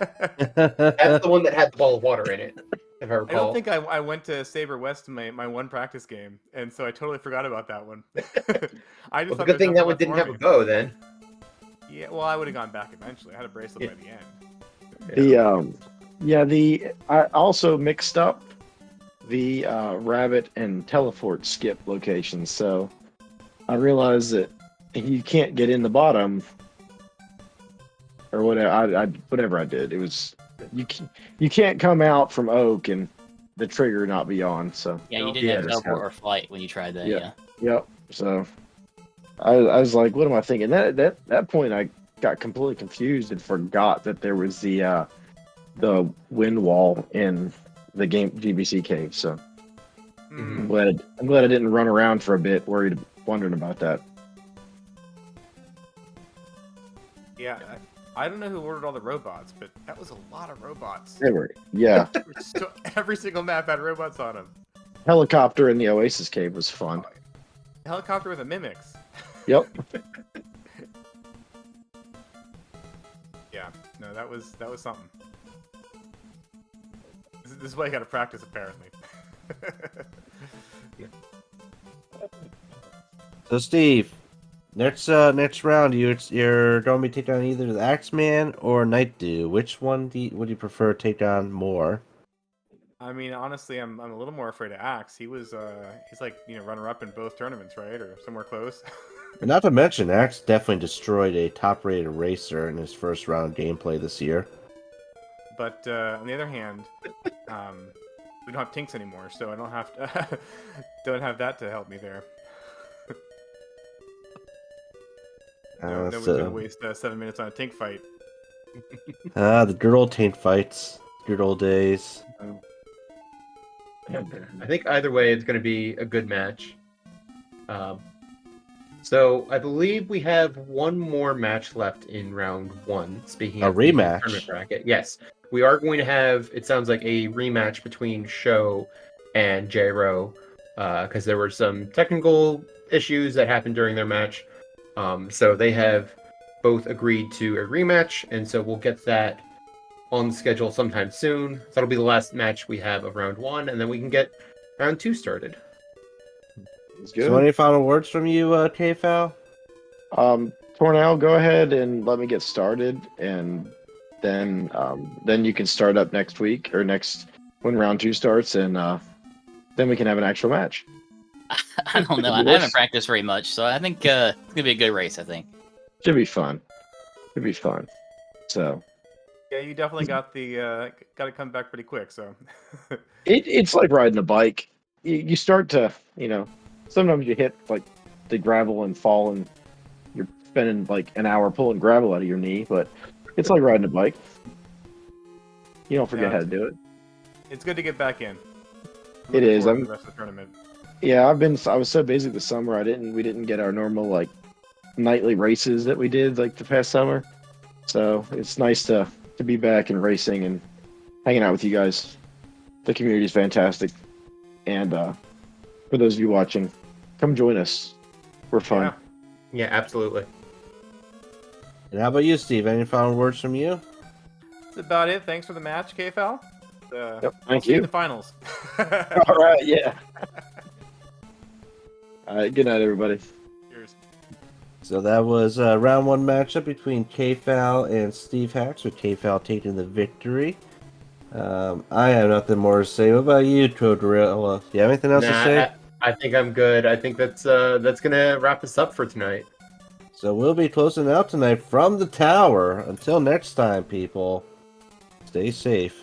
That's the one that had the ball of water in it, if I I recall. don't think I went to Saber West my one practice game, and so I totally forgot about that one. I Well, just the thought good thing there that was one didn't nothing have a left bow then. for me. Yeah, well, I would have gone back eventually. I had a bracelet by the end. I also mixed up the rabbit and teleport skip locations, so I realized that you can't get in the bottom or whatever. Whatever I did, it was you can't come out from Oak and the trigger not be on. So Yeah, you Yeah, didn't have that's teleport how- or flight when you tried that. Yeah. Yeah. yep. So I was like, what am I thinking? That point I got completely confused and forgot that there was the wind wall in the game GBC cave. So Hmm. I'm glad I didn't run around for a bit, wondering about that. Yeah, I don't know who ordered all the robots, but that was a lot of robots. Yeah. Every single map had robots on them. Helicopter in the Oasis cave was fun. Helicopter with a mimics. Yep. Yeah, no, that was something. This is why you got to practice, apparently. So Steve, next round you're going to be taking on either the Axeman or Night Dew. Which one would you prefer to take on more? I mean, honestly, I'm a little more afraid of Axe. He's like runner-up in both tournaments, right, or somewhere close. And not to mention, Axe definitely destroyed a top-rated racer in his first round gameplay this year. But on the other hand, we don't have Tinks anymore, so I don't have to don't have that to help me there. No, nobody's gonna waste 7 minutes on a Tink fight. The good old taint fights, good old days. I think either way, it's going to be a good match. So I believe we have one more match left in round one. Speaking A of the rematch? tournament bracket, yes, we are going to have. It sounds like a rematch between Show and J-Ro, because there were some technical issues that happened during their match. So they have both agreed to a rematch, and so we'll get that on the schedule sometime soon. That'll be the last match we have of round one, and then we can get round two started. It's So good. any final words from you, KFAL? Tornell, go ahead and let me get started, and then you can start up next week or next when round two starts, and then we can have an actual match. I don't know. I haven't practiced very much, so I think it's gonna be a good race. I think. Should be fun. Should be fun. So Yeah, you definitely got to come back pretty quick. So it's like riding a bike. You start to, sometimes you hit like the gravel and fall, and you're spending like an hour pulling gravel out of your knee, but it's like riding a bike. You don't forget Yeah. how to do it. it's good to get back in. I'm It looking is. forward to the rest of the tournament. Yeah, I was so busy this summer. We didn't get our normal like nightly races that we did like the past summer. So it's nice to be back and racing and hanging out with you guys. The community is fantastic, and for those of you watching, come join us. We're fun. Yeah. Yeah, absolutely. And how about you, Steve? Any final words from you? That's about it. Thanks for the match, KFL. Yep, I'll thank see you in you. the finals. All right, yeah. All right, good night, everybody. Cheers. So that was a round one matchup between KFAL and Steve Hacks, with KFAL taking the victory. I have nothing more to say. What about you, Todorilla? Do you have anything else to say? I think I'm good. I think that's gonna wrap us up for tonight. So we'll be closing out tonight from the tower. Until next time, people, stay safe.